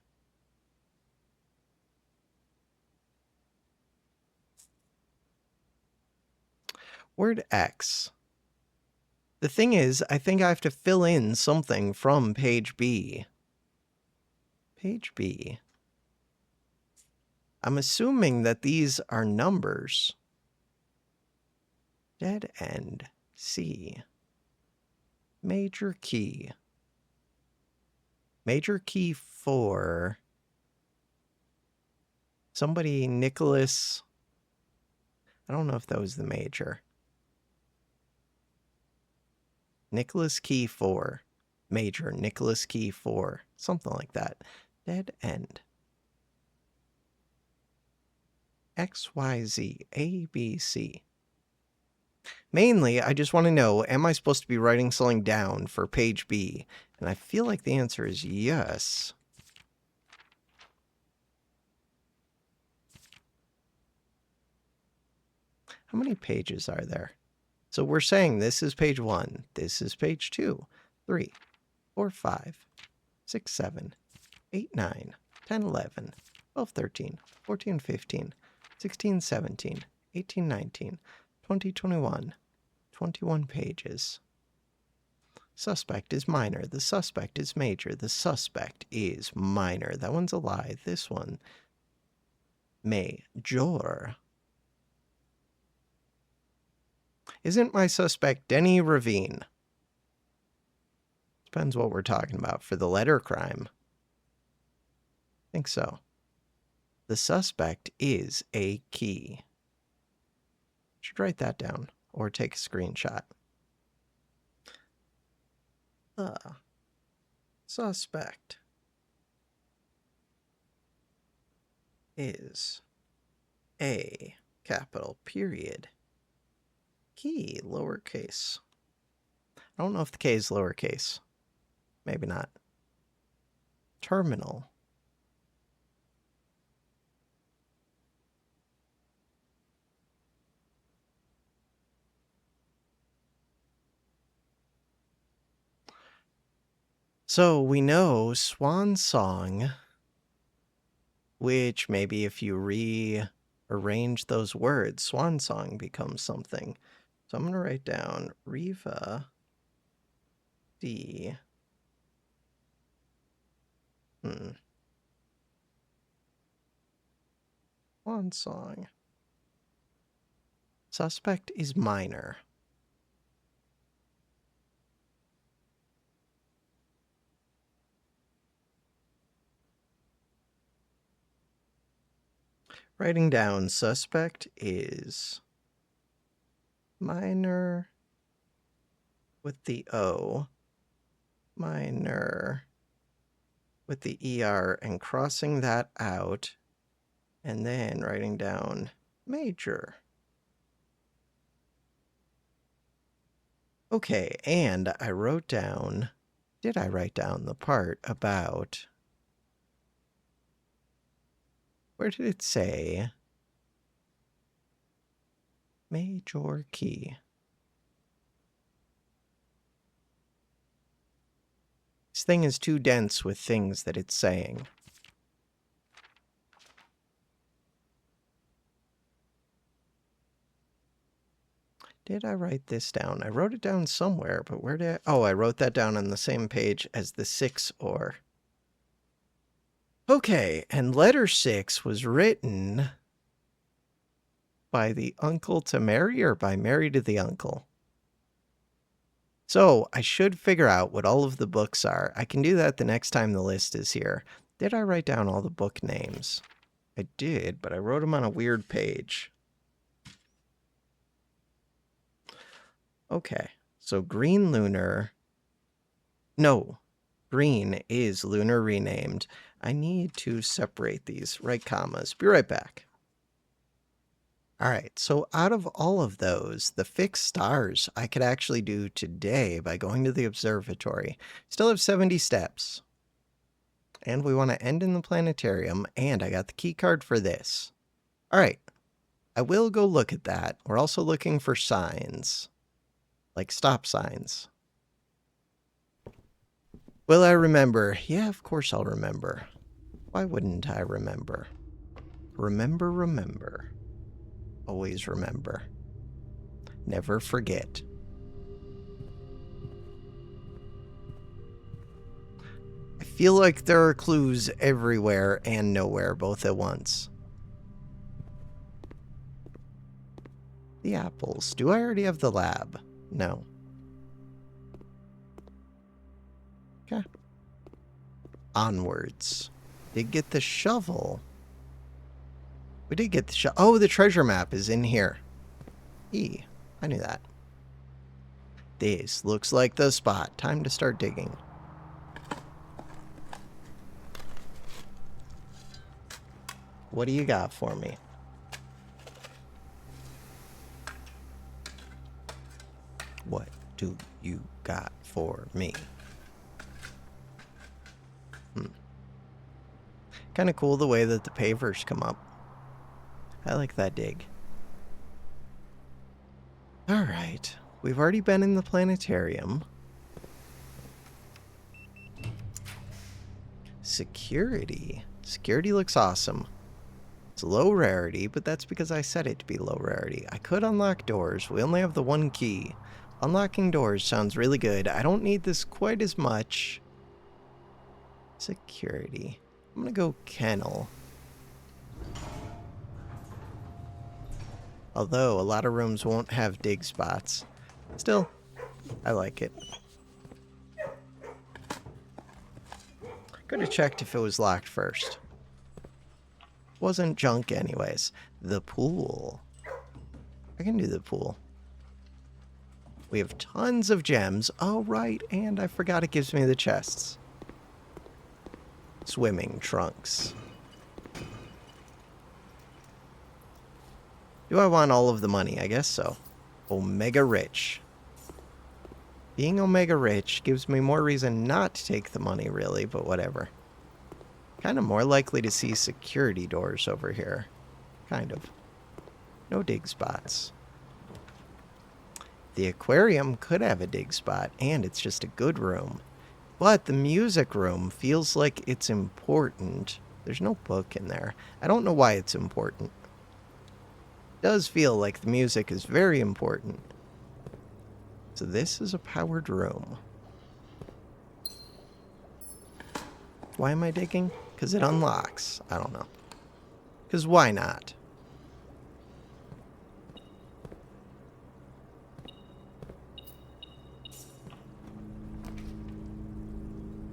Word X. The thing is, I think I have to fill in something from page B. Page B. I'm assuming that these are numbers. Dead end C. Major key. Major key 4. Somebody, Nicholas. I don't know if that was the major. Nicholas key 4. Major, Nicholas key 4. Something like that. Dead end. XYZ ABC. Mainly, I just want to know, am I supposed to be writing something down for page B? And I feel like the answer is yes. How many pages are there? So we're saying this is page 1, this is page 2, 3, 4, 5, 6, 7, 8, 9, 10, 11, 12, 13, 14, 15, 16, 17, 18, 19, 20, 21, 21 pages. Suspect is minor. The suspect is major. The suspect is minor. That one's a lie. This one, major. Isn't my suspect Denny Ravine? Depends what we're talking about. For the letter crime, I think so. The suspect is a key. Should write that down or take a screenshot. The suspect is a capital period key lowercase. I don't know if the K is lowercase. Maybe not. Terminal. So we know Swan Song, which maybe if you rearrange those words, Swan Song becomes something. So I'm going to write down Riva D. Swan Song. Suspect is minor. Writing down suspect is minor with the O, minor with the ER, and crossing that out, and then writing down major. Okay, and I wrote down, did I write down the part about, where did it say major key? This thing is too dense with things that it's saying. Did I write this down? I wrote it down somewhere, but where did I... Oh, I wrote that down on the same page as the 6 or. Okay, and letter 6 was written by the uncle to Mary or by Mary to the uncle? So I should figure out what all of the books are. I can do that the next time the list is here. Did I write down all the book names? I did, but I wrote them on a weird page. Okay, so Green Lunar. No, Green is Lunar renamed. I need to separate these, right commas. Be right back. All right, so out of all of those, the fixed stars I could actually do today by going to the observatory. Still have 70 steps. And we want to end in the planetarium, and I got the key card for this. All right, I will go look at that. We're also looking for signs, like stop signs. Will I remember? Yeah, of course I'll remember. Why wouldn't I remember? Remember, remember. Always remember. Never forget. I feel like there are clues everywhere and nowhere both at once. The apples. Do I already have the lab? No. Okay. Onwards. Did get the shovel. We did get the shovel. Oh, the treasure map is in here. I knew that. This looks like the spot. Time to start digging. What do you got for me? What do you got for me? Kind of cool the way that the pavers come up. I like that dig. Alright. We've already been in the planetarium. Security. Security looks awesome. It's low rarity, but that's because I set it to be low rarity. I could unlock doors. We only have the one key. Unlocking doors sounds really good. I don't need this quite as much. Security. I'm gonna go kennel. Although, a lot of rooms won't have dig spots. Still, I like it. Could have checked if it was locked first. Wasn't junk anyways. The pool. I can do the pool. We have tons of gems. Oh, right, and I forgot it gives me the chests. Swimming trunks. Do I want all of the money? I guess so. Omega rich. Being Omega rich gives me more reason not to take the money, really, but whatever. Kind of more likely to see security doors over here. Kind of. No dig spots. The aquarium could have a dig spot, and it's just a good room. But the music room feels like it's important. There's no book in there. I don't know why it's important. It does feel like the music is very important. So this is a powered room. Why am I digging? Because it unlocks. I don't know. Because why not?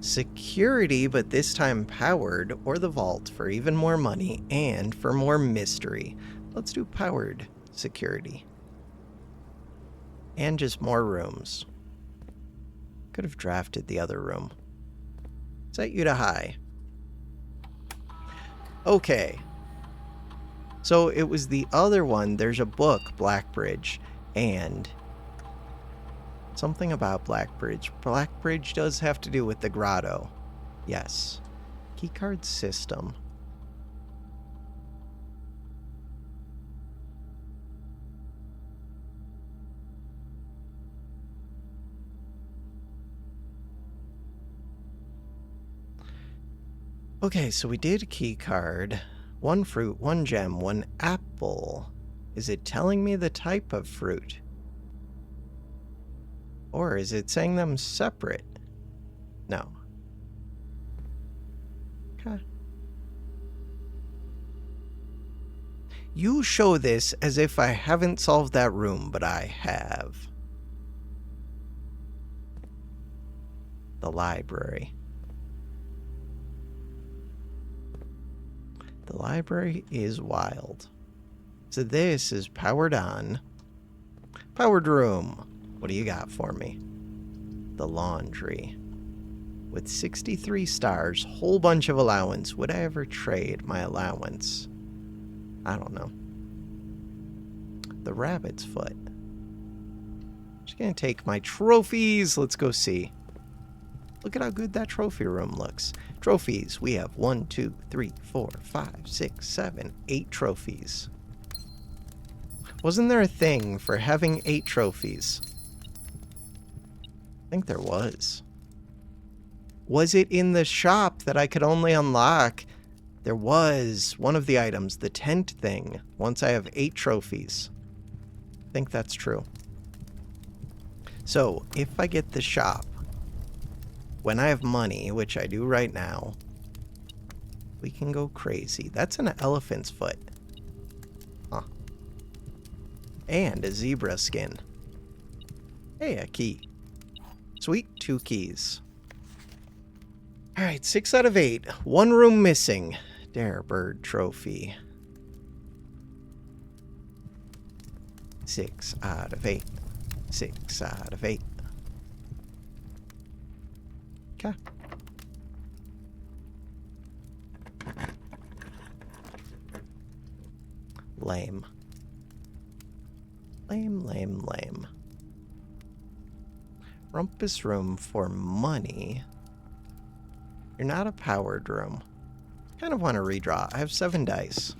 Security, but this time powered, or the vault for even more money and for more mystery. Let's do powered security. And just more rooms. Could have drafted the other room. Set you to high. Okay. So it was the other one. There's a book, Blackbridge, and something about Blackbridge. Blackbridge does have to do with the grotto. Yes. Keycard system. Okay, so we did key card. One fruit, one gem, one apple. Is it telling me the type of fruit? Or is it saying them separate? No. Okay. You show this as if I haven't solved that room, but I have. The library. The library is wild. So this is powered on. Powered room. What do you got for me? The laundry. With 63 stars, whole bunch of allowance. Would I ever trade my allowance? I don't know. The rabbit's foot. Just gonna take my trophies. Let's go see. Look at how good that trophy room looks. Trophies. We have 1, 2, 3, 4, 5, 6, 7, 8 trophies. Wasn't there a thing for having 8 trophies? I think there was. Was it in the shop that I could only unlock? There was one of the items, the tent thing, once I have 8 trophies. I think that's true. So, if I get the shop, when I have money, which I do right now, we can go crazy. That's an elephant's foot. Huh. And a zebra skin. Hey, a key. Sweet, 2 keys. Alright, 6 out of 8. 1 room missing. Dare bird trophy. 6 out of 8. 6 out of 8. Okay. Lame. Lame, lame, lame. Rumpus room for money. You're not a powered room. Kind of want to redraw. I have 7 dice.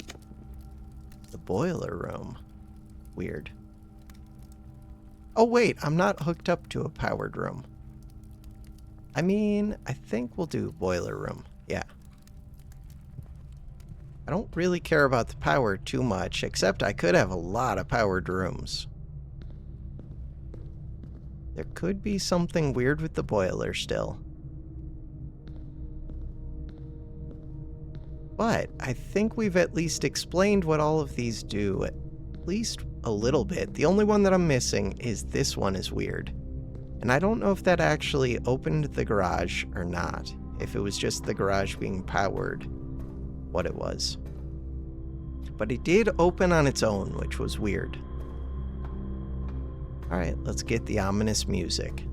The boiler room. Weird. Oh wait, I'm not hooked up to a powered room. I mean, I think we'll do boiler room. Yeah. I don't really care about the power too much, except I could have a lot of powered rooms. There could be something weird with the boiler still. But I think we've at least explained what all of these do, at least a little bit. The only one that I'm missing is this one is weird. And I don't know if that actually opened the garage or not. If it was just the garage being powered, what it was. But it did open on its own, which was weird. Alright, let's get the ominous music.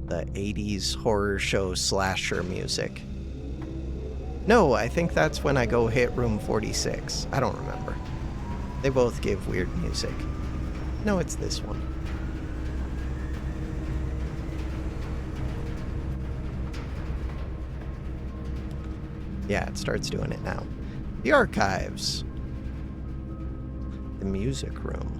The 80s horror show slasher music. No, I think that's when I go hit room 46. I don't remember. They both give weird music. No, it's this one. Yeah, it starts doing it now. The archives. The music room.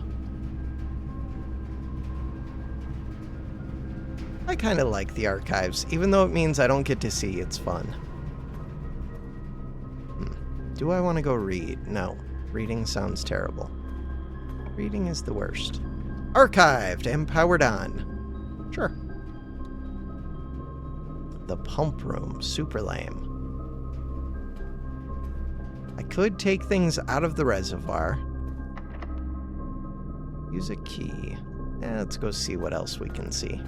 I kind of like the archives, even though it means I don't get to see. It's fun. Do I want to go read? No. Reading sounds terrible. Reading is the worst. Archived and powered on. Sure. The pump room. Super lame. I could take things out of the reservoir. Use a key. Let's go see what else we can see.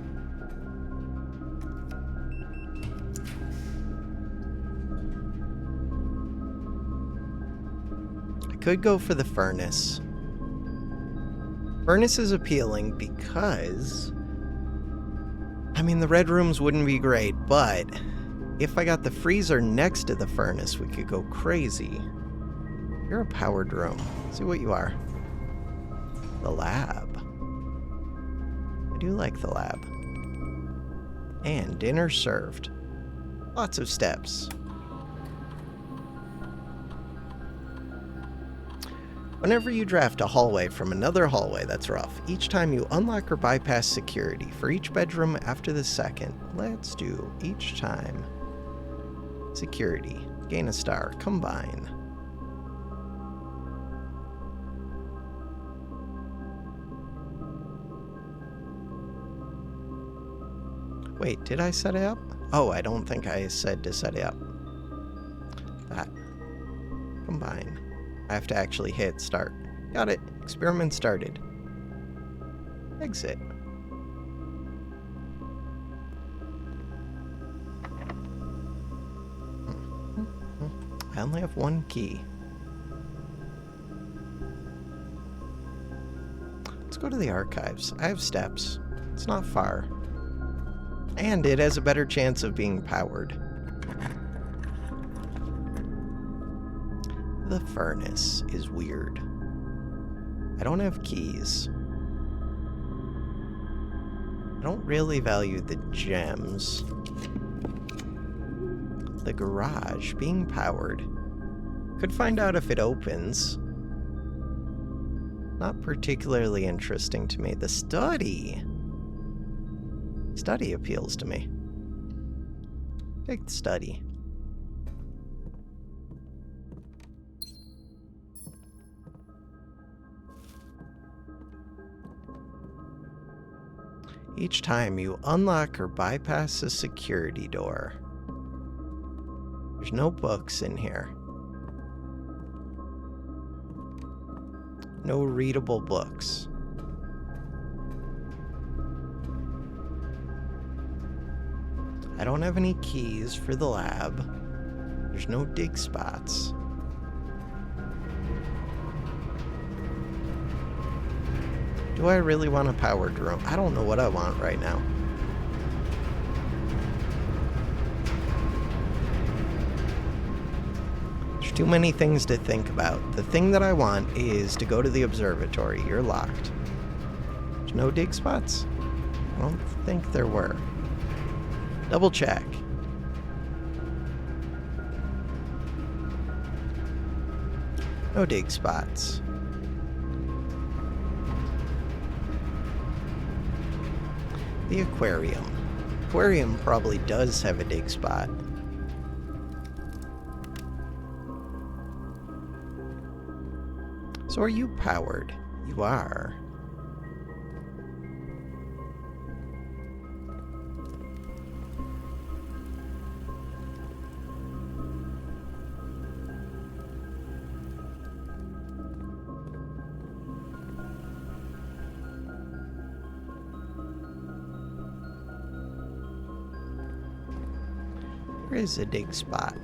I could go for the furnace. Furnace is appealing because... I mean, the red rooms wouldn't be great, but if I got the freezer next to the furnace, we could go crazy. You're a powered room. Let's see what you are. The lab. I do like the lab. And dinner served. Lots of steps. Whenever you draft a hallway from another hallway that's rough, each time you unlock or bypass security for each bedroom after the second. Let's do each time. Security. Gain a star. Combine. Wait, did I set it up? Oh, I don't think I said to set it up. That. Combine. I have to actually hit start. Got it. Experiment started. Exit. I only have one key. Let's go to the archives. I have steps. It's not far. And it has a better chance of being powered. The furnace is weird. I don't have keys. I don't really value the gems. The garage being powered. Could find out if it opens. Not particularly interesting to me. The study. Study appeals to me. Take the study. Each time you unlock or bypass a security door. There's no books in here. No readable books. I don't have any keys for the lab. There's no dig spots. Do I really want a powered room? I don't know what I want right now. There's too many things to think about. The thing that I want is to go to the observatory. You're locked. There's no dig spots? I don't think there were. Double check. No dig spots. The aquarium. Aquarium probably does have a dig spot. So are you powered? You are. There is a dig spot.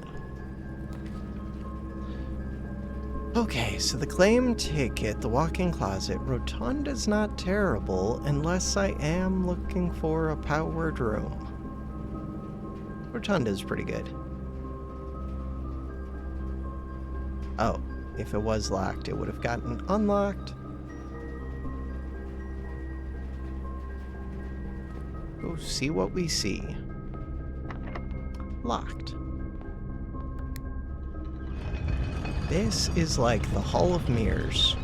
Okay, so the claim ticket, the walk-in closet, Rotunda's not terrible unless I am looking for a powered room. Rotunda's pretty good. Oh, if it was locked, it would have gotten unlocked. Go see what we see. Locked. This is like the Hall of Mirrors.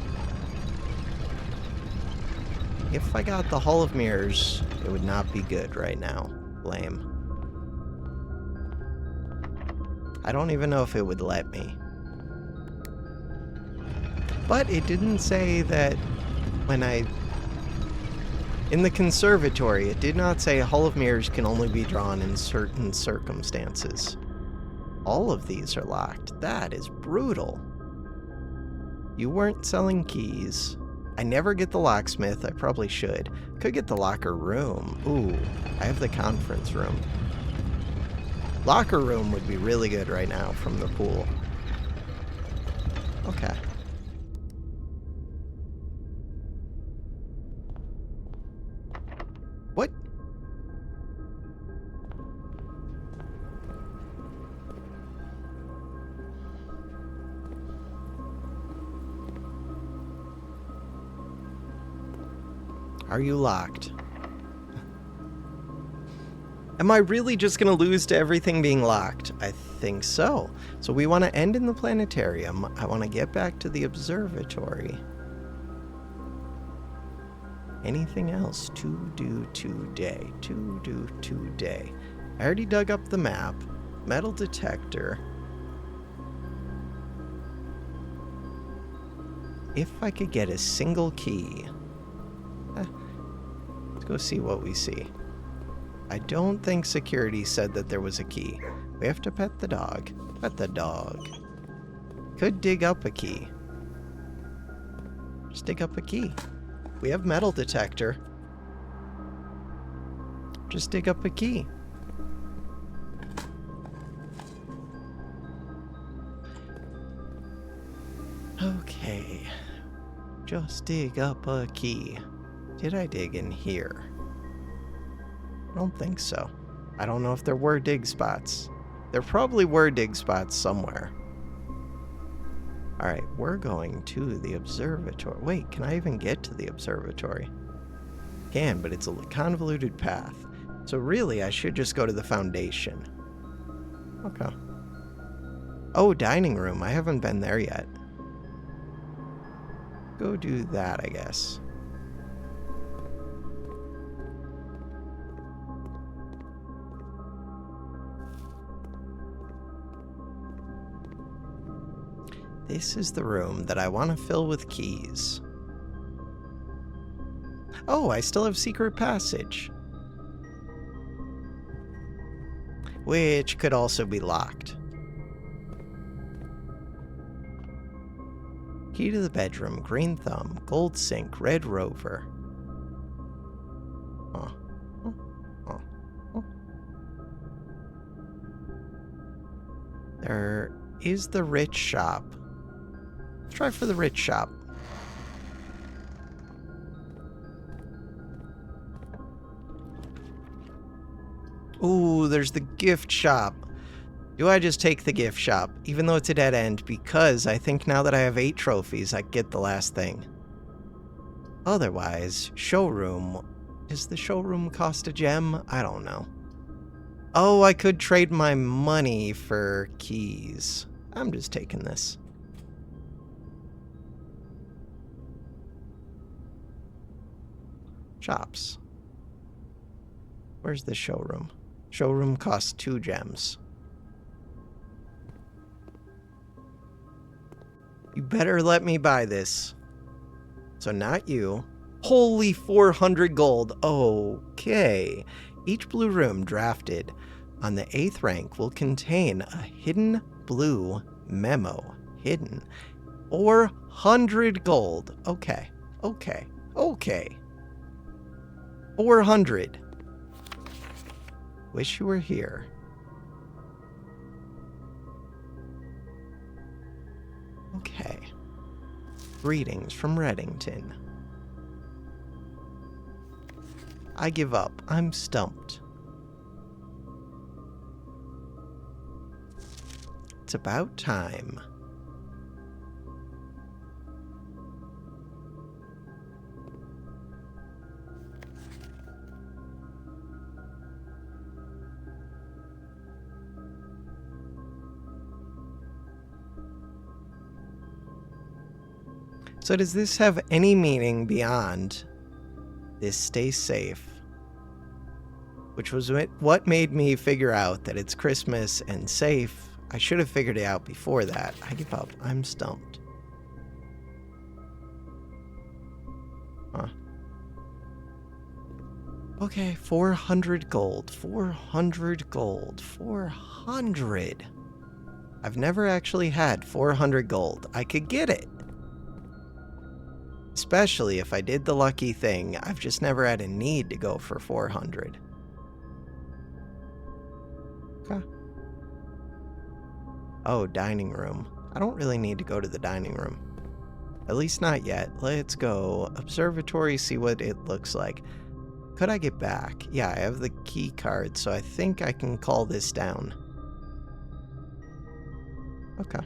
If I got the Hall of Mirrors, it would not be good right now. Lame. I don't even know if it would let me. But it didn't say that when in the conservatory, it did not say Hall of Mirrors can only be drawn in certain circumstances. All of these are locked. That is brutal. You weren't selling keys. I never get the locksmith. I probably should. Could get the locker room. Ooh, I have the conference room. Locker room would be really good right now from the pool. Okay. What? Are you locked? Am I really just gonna lose to everything being locked? I think so. So we want to end in the planetarium. I want to get back to the observatory. Anything else to do today? To do today. I already dug up the map. Metal detector. If I could get a single key. Let's go see what we see. I don't think security said that there was a key. We have to pet the dog. Pet the dog. Could dig up a key. Just dig up a key. We have metal detector. Just dig up a key. Okay. Just dig up a key. Did I dig in here? I don't think so. I don't know if there were dig spots. There probably were dig spots somewhere. Alright, we're going to the observatory. Wait, can I even get to the observatory? Can, but it's a convoluted path. So really, I should just go to the foundation. Okay. Oh, dining room. I haven't been there yet. Go do that, I guess. This is the room that I want to fill with keys. Oh, I still have secret passage. Which could also be locked. Key to the bedroom, green thumb, gold sink, red rover. There is the rich shop. Let's try for the rich shop. Ooh, there's the gift shop. Do I just take the gift shop, even though it's a dead end, because I think now that I have 8 trophies, I get the last thing. Otherwise, showroom. Does the showroom cost a gem? I don't know. Oh, I could trade my money for keys. I'm just taking this. Shops. Where's the showroom? Showroom costs 2 gems. You better let me buy this. So not you. Holy 400 gold. Okay. Each blue room drafted on the 8th rank will contain a hidden blue memo. Hidden. 400 gold. Okay. 400. Wish you were here. Okay. Greetings from Reddington. I give up. I'm stumped. It's about time. So does this have any meaning beyond this stay safe? Which was what made me figure out that it's Christmas and safe. I should have figured it out before that. I give up. I'm stumped. Huh. Okay, 400 gold. 400 gold. 400. I've never actually had 400 gold. I could get it. Especially if I did the lucky thing. I've just never had a need to go for 400. Okay. Oh, dining room. I don't really need to go to the dining room. At least not yet. Let's go. Observatory, see what it looks like. Could I get back? Yeah, I have the key card, so I think I can call this down. Okay.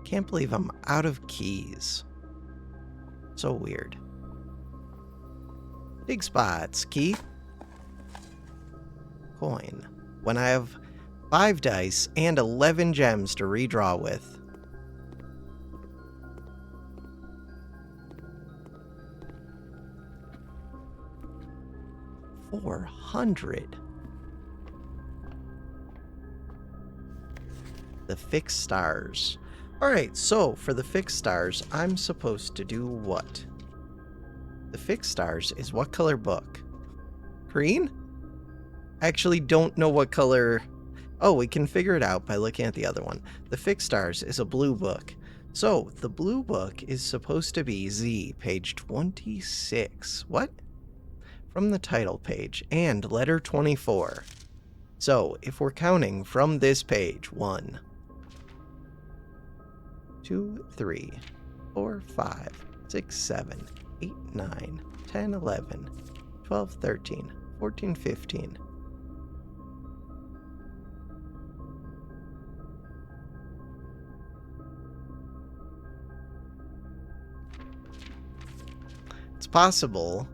Can't believe I'm out of keys. So weird. Big spots. Key. Coin. When I have 5 dice and 11 gems to redraw with. $400. The fixed stars. Alright, so for the fixed stars, I'm supposed to do what? The fixed stars is what color book? Green? I actually don't know what color... Oh, we can figure it out by looking at the other one. The fixed stars is a blue book. So, the blue book is supposed to be Z, page 26. What? From the title page, and letter 24. So, if we're counting from this page, 1, 2, 3, 4, 5, 6, 7, 8, 9, 10, 11, 12, 13, 14, 15. It's possible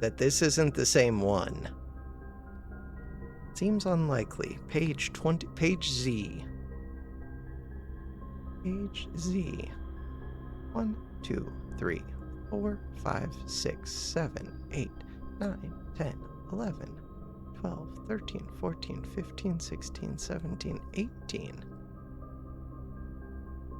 that this isn't the same one. Seems unlikely. Page 20, page Z. Page Z. 1, 2, 3, 4, 5, 6, 7, 8, 9, 10, 11, 12, 13, 14, 15, 16, 17, 18.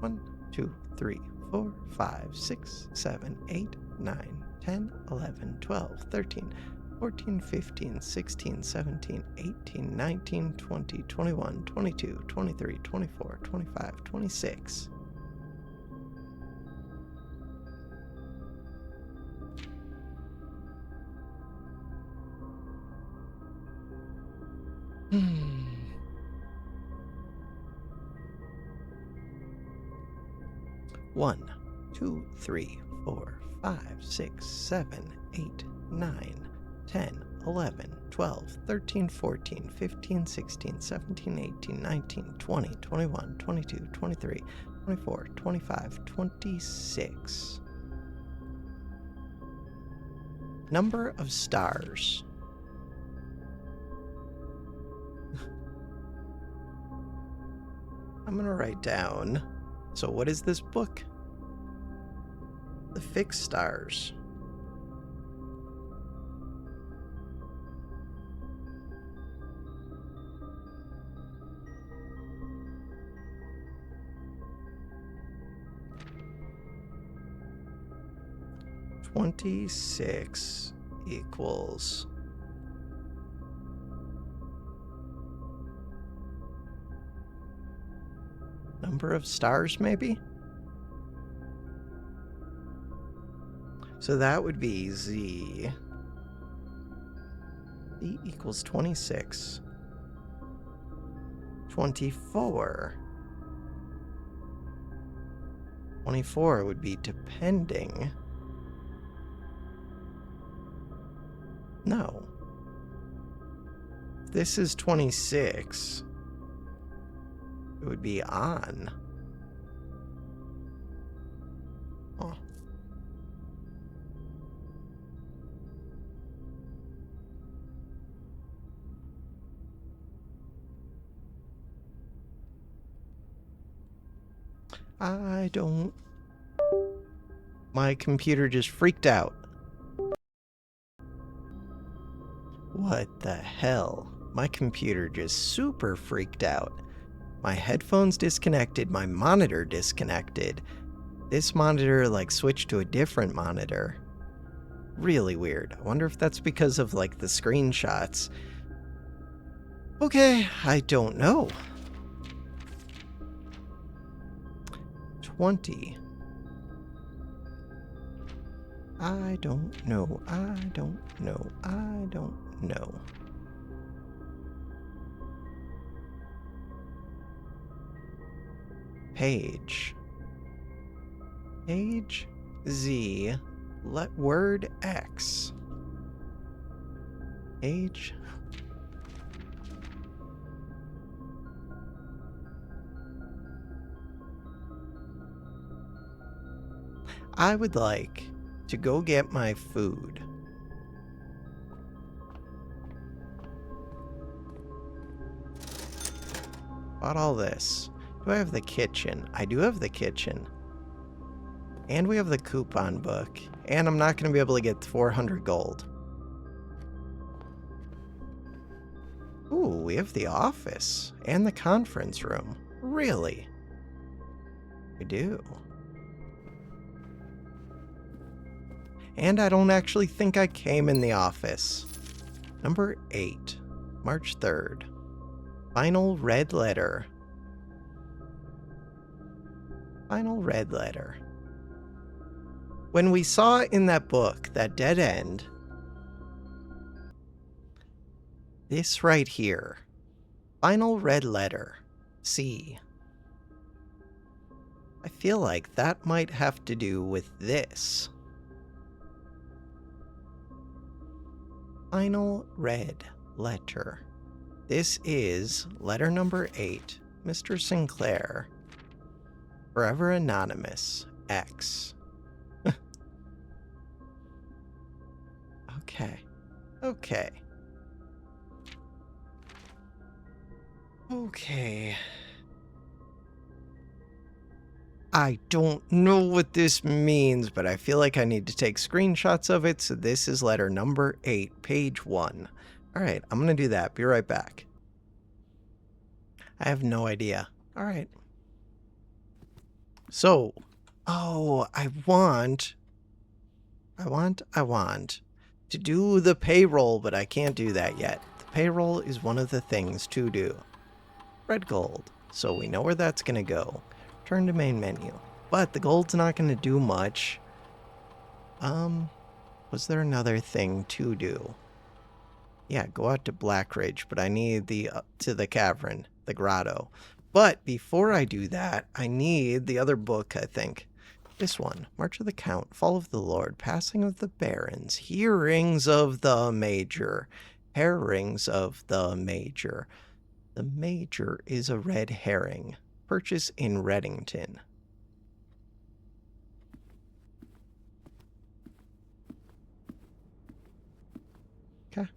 1, 2, 3, 4, 5, 6, 7, 8, 9, 10, 11, 12, 13, 14, 15, 16, 17, 18, 19, 20, 21, 22, 23, 24, 25, 26. One, 2, 3, 4, 5, 6, 7, 8, 9, 10, 11, 12, 13, 14, 15, 16, 17, 18, 19, 20, 21, 22, 23, 24, 25, 26. Number of stars. I'm going to write down. So what is this book? The the fixed stars. $26 equals number of stars, maybe? So that would be Z. Z equals 26. 24. 24 would be depending. No. If this is 26, it would be on. Oh. I don't... My computer just freaked out. What the hell? My computer just super freaked out. My headphones disconnected, my monitor disconnected. This monitor like switched to a different monitor. Really weird. I wonder if that's because of like the screenshots. Okay, I don't know. 20. I don't know. I don't know. I don't know. Page. Page Z. Let word X. Page. I would like to go get my food. Bought all this. Do I have the kitchen? I do have the kitchen. And we have the coupon book. And I'm not going to be able to get 400 gold. Ooh, we have the office. And the conference room. Really? We do. And I don't actually think I came in the office. Number 8. March 3rd. Final red letter. Final red letter. When we saw in that book, that dead end, this right here, final red letter, C. I feel like that might have to do with this. Final red letter. This is letter number 8, Mr. Sinclair. Forever Anonymous, X. Okay. Okay. Okay. I don't know what this means, but I feel like I need to take screenshots of it, so this is letter number 8, page 1. Alright, I'm gonna do that. Be right back. I have no idea. Alright. So, oh, I want to do the payroll, but I can't do that yet. The payroll is one of the things to do. Red gold. So we know where that's going to go. Turn to main menu. But the gold's not going to do much. Was there another thing to do? Yeah, go out to Blackridge, but I need to the cavern, the grotto. But before I do that, I need the other book, I think. This one, March of the Count, Fall of the Lord, Passing of the Barons, Hearings of the Major, Herrings of the Major. The Major is a red herring. Purchase in Reddington. Okay.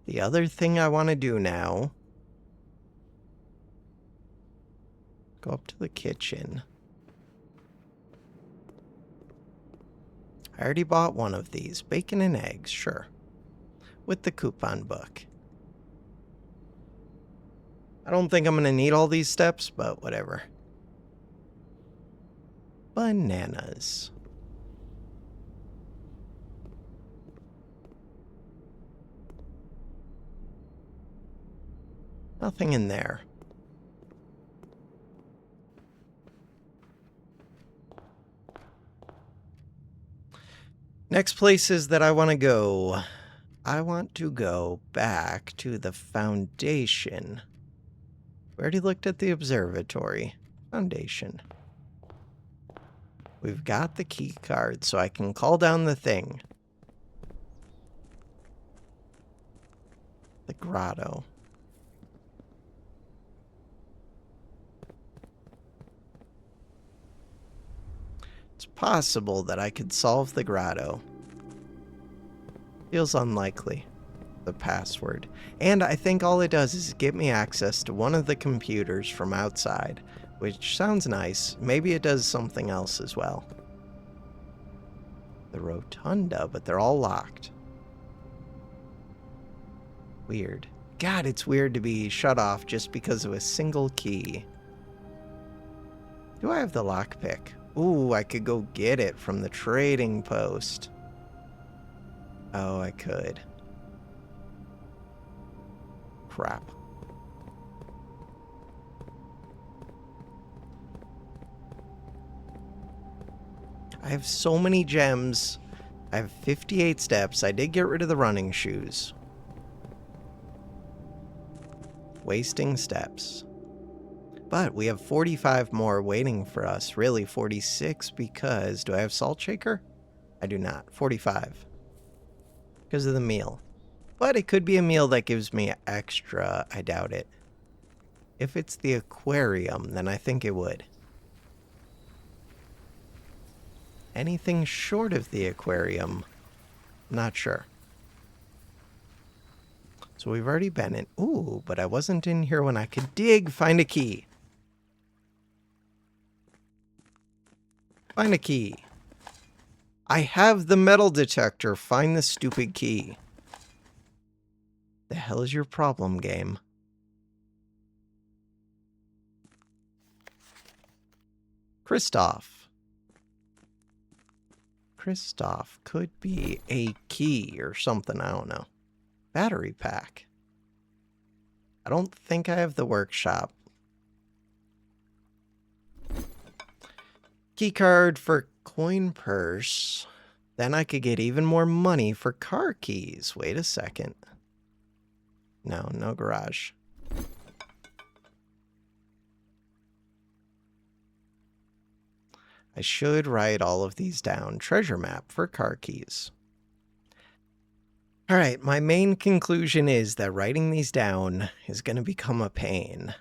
The other thing I want to do now, go up to the kitchen. I already bought one of these. Bacon and eggs, sure. With the coupon book. I don't think I'm going to need all these steps, but whatever. Bananas. Nothing in there. Next places that I want to go. I want to go back to the foundation. We already looked at the observatory. Foundation. We've got the key card, so I can call down the thing. The grotto. It's possible that I could solve the grotto. Feels unlikely. The password. And I think all it does is get me access to one of the computers from outside, which sounds nice. Maybe it does something else as well. The rotunda, but they're all locked. Weird. God, it's weird to be shut off just because of a single key. Do I have the lockpick? Ooh, I could go get it from the trading post. Oh, I could. Crap. I have so many gems. I have 58 steps. I did get rid of the running shoes. Wasting steps. But we have 45 more waiting for us. Really, 46 because... Do I have salt shaker? I do not. 45. Because of the meal. But it could be a meal that gives me extra. I doubt it. If it's the aquarium, then I think it would. Anything short of the aquarium, not sure. So we've already been in. Ooh, but I wasn't in here when I could dig. Find a key. Find a key. I have the metal detector. Find the stupid key. The hell is your problem, game? Kristoff. Kristoff could be a key or something. I don't know. Battery pack. I don't think I have the workshop. Key card for coin purse. Then I could get even more money for car keys. Wait a second. No, no garage. I should write all of these down. Treasure map for car keys. All right, my main conclusion is that writing these down is going to become a pain.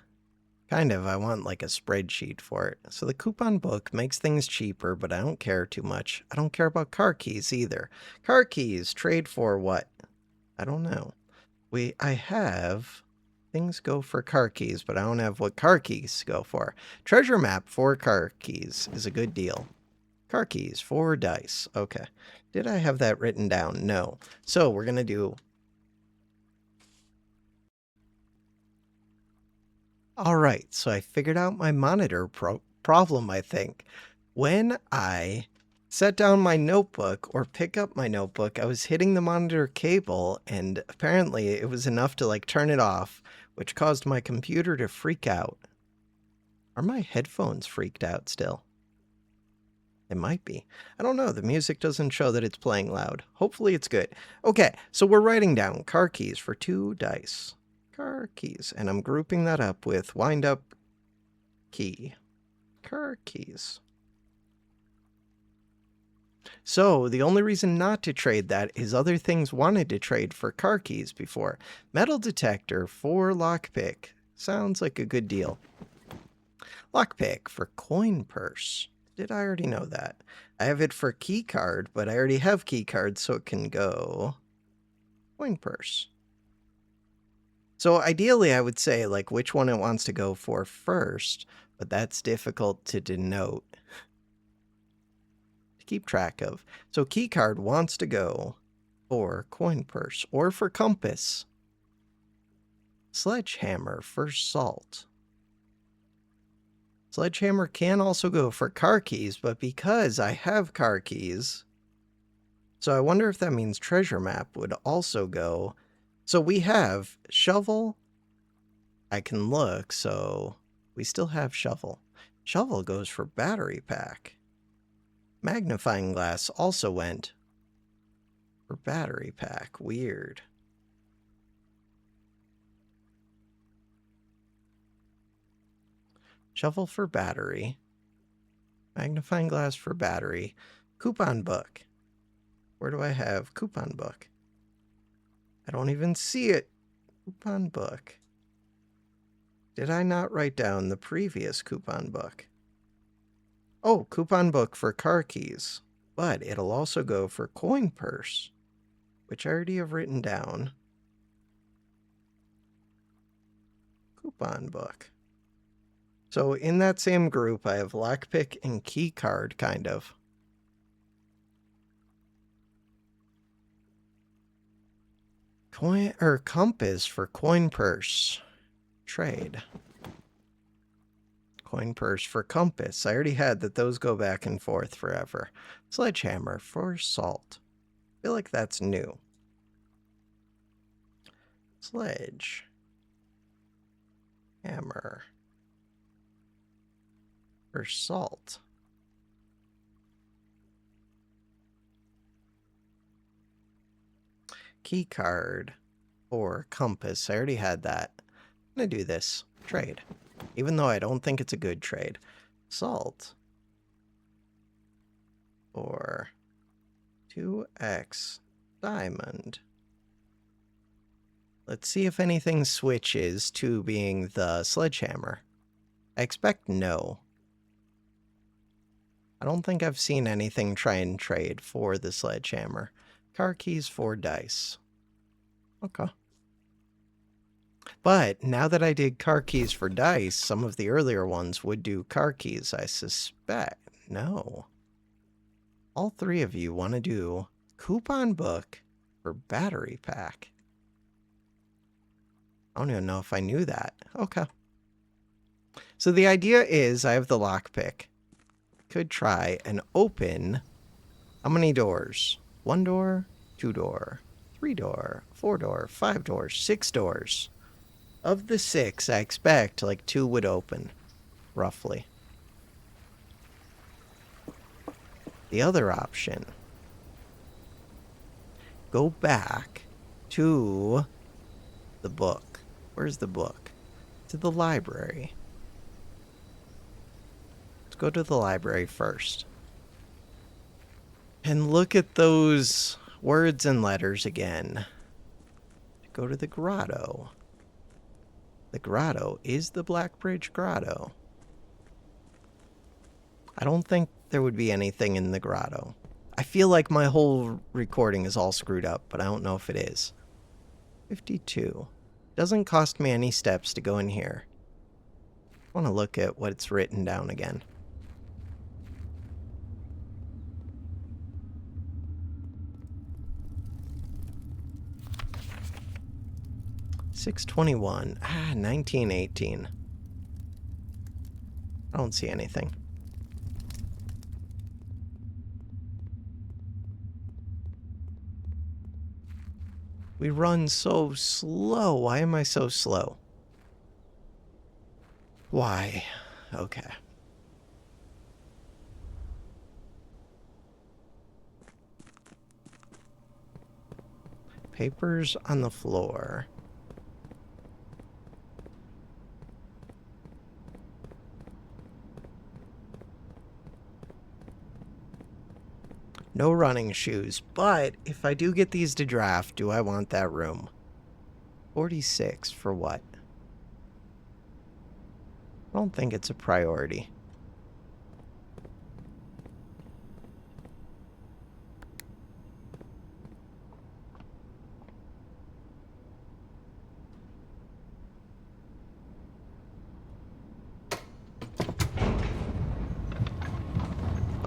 Kind of, I want like a spreadsheet for it. So the coupon book makes things cheaper, but I don't care too much. I don't care about car keys either. Car keys trade for what? I don't know. I have things go for car keys, but I don't have what car keys go for. Treasure map for car keys is a good deal. Car keys, 4 dice. Okay. Did I have that written down? No. So we're going to do... All right, so I figured out my monitor problem, I think. When I set down my notebook or pick up my notebook, I was hitting the monitor cable, and apparently it was enough to like turn it off, which caused my computer to freak out. Are my headphones freaked out still? It might be. I don't know. The music doesn't show that it's playing loud. Hopefully it's good. Okay, so we're writing down car keys for 2 dice. Car keys. And I'm grouping that up with wind up key. Car keys. So the only reason not to trade that is other things wanted to trade for car keys before. Metal detector for lockpick. Sounds like a good deal. Lockpick for coin purse. Did I already know that? I have it for key card, but I already have key card, so it can go coin purse. So ideally, I would say like which one it wants to go for first, but that's difficult to denote. To keep track of. So keycard wants to go for coin purse or for compass. Sledgehammer for salt. Sledgehammer can also go for car keys, but because I have car keys, so I wonder if that means treasure map would also go. So we have shovel. I can look, so we still have shovel. Shovel goes for battery pack. Magnifying glass also went for battery pack. Weird. Shovel for battery. Magnifying glass for battery. Coupon book. Where do I have coupon book? I don't even see it. Coupon book. Did I not write down the previous coupon book? Oh, coupon book for car keys. But it'll also go for coin purse, which I already have written down. Coupon book. So in that same group, I have lockpick and key card, kind of. Coin or compass for coin purse. Trade. Coin purse for compass. I already had that those go back and forth forever. Sledgehammer for salt. I feel like that's new. Sledge. Hammer. For salt. Key card or compass. I already had that. I'm going to do this. Trade. Even though I don't think it's a good trade. Salt. Or 2x diamond. Let's see if anything switches to being the sledgehammer. I expect no. I don't think I've seen anything try and trade for the sledgehammer. Car keys for dice. Okay. But now that I did car keys for dice, some of the earlier ones would do car keys, I suspect. No. All three of you want to do coupon book for battery pack. I don't even know if I knew that. Okay. So the idea is I have the lockpick. Could try and open how many doors? 1 door, 2 door, 3 door, 4 door, 5 doors, 6 doors. Of the 6, I expect like 2 would open, roughly. The other option, go back to the book. Where's the book? To the library. Let's go to the library first. And look at those words and letters again. Go to the grotto. The grotto is the Blackbridge Grotto. I don't think there would be anything in the grotto. I feel like my whole recording is all screwed up, but I don't know if it is. 52. Doesn't cost me any steps to go in here. I want to look at what's written down again. $6.21. 1918. I don't see anything. We run so slow. Why am I so slow? Why? Okay. Papers on the floor. No running shoes, but if I do get these to draft, do I want that room? 46 for what? I don't think it's a priority.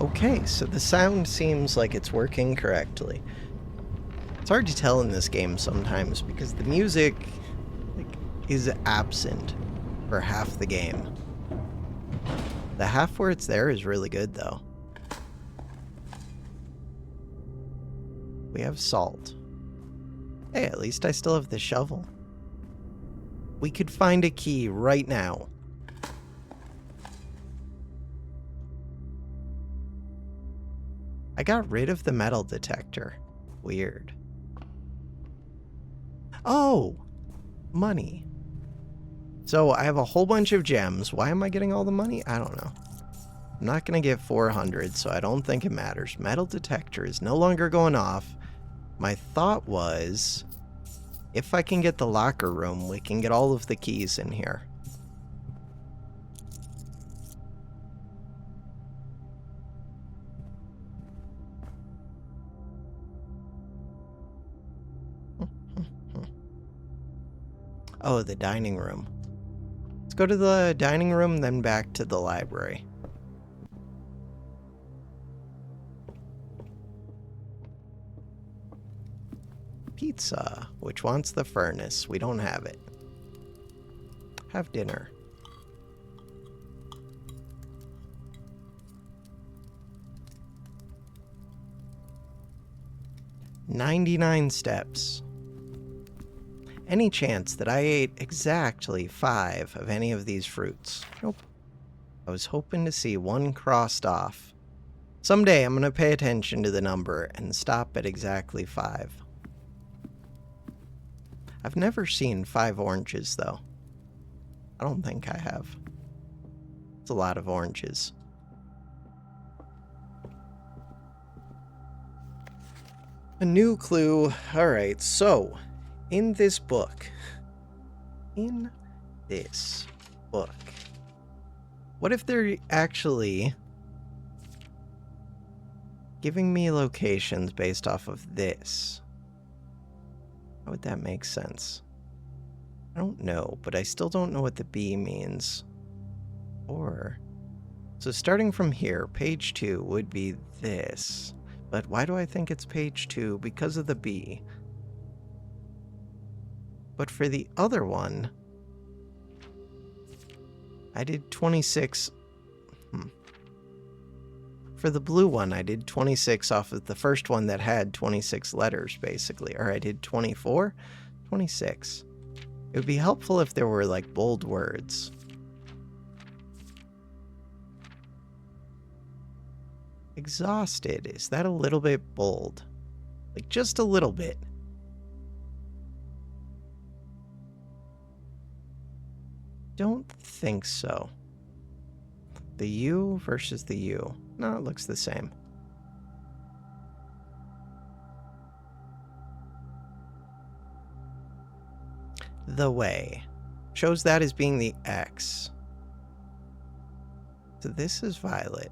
Oh. Okay, so the sound seems like it's working correctly. It's hard to tell in this game sometimes because the music is absent for half the game. The half where it's there is really good though. We have salt. Hey, at least I still have the shovel. We could find a key right now. I got rid of the metal detector. Weird. Oh! Money. So I have a whole bunch of gems. Why am I getting all the money? I don't know. I'm not going to get 400, so I don't think it matters. Metal detector is no longer going off. My thought was, if I can get the locker room, we can get all of the keys in here. Oh, the dining room. Let's go to the dining room, then back to the library. Pizza. Which wants the furnace? We don't have it. Have dinner. "99 steps. Any chance that I ate exactly 5 of any of these fruits? Nope. I was hoping to see one crossed off. Someday I'm going to pay attention to the number and stop at exactly 5. I've never seen 5 oranges, though. I don't think I have. It's a lot of oranges. A new clue. Alright, so, in this book, what if they're actually giving me locations based off of this? How would that make sense? I don't know, but I still don't know what the B means. Or, so starting from here, page 2 would be this. But why do I think it's page 2? Because of the B. But for the other one, I did 26. For the blue one, I did 26 off of the first one that had 26 letters, basically. Or I did 24? 26. It would be helpful if there were, like, bold words. Exhausted. Is that a little bit bold? Like, just a little bit. Don't think so. The U versus the U. No, it looks the same. The way. Shows that as being the X. So this is violet.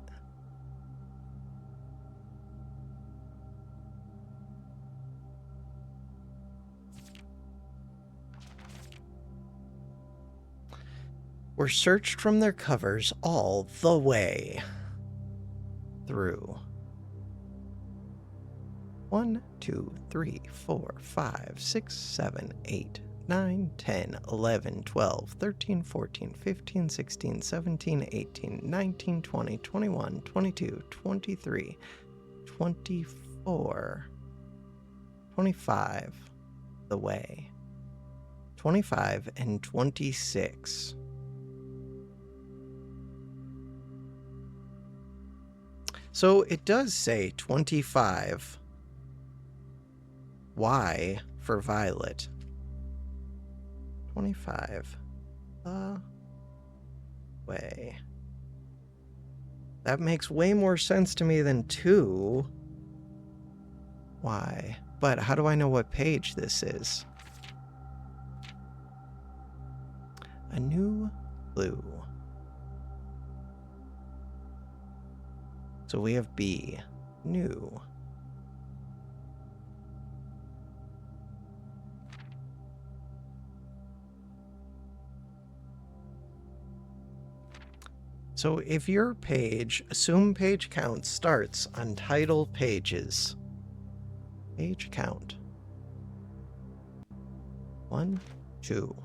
Were searched from their covers all the way through. 1, 2, 3, 4, 5, 6, 7, 8, 9, 10, 11, 12, 13, 14, 15, 16, 17, 18, 19, 20, 21, 22, 23, 24, 25, the way. 25 and 26. So it does say 25. Y for violet. 25. Way. That makes way more sense to me than 2. Y. But how do I know what page this is? A new clue. So we have B. New. So if your page, assume page count starts on title pages. Page count. 1, 2.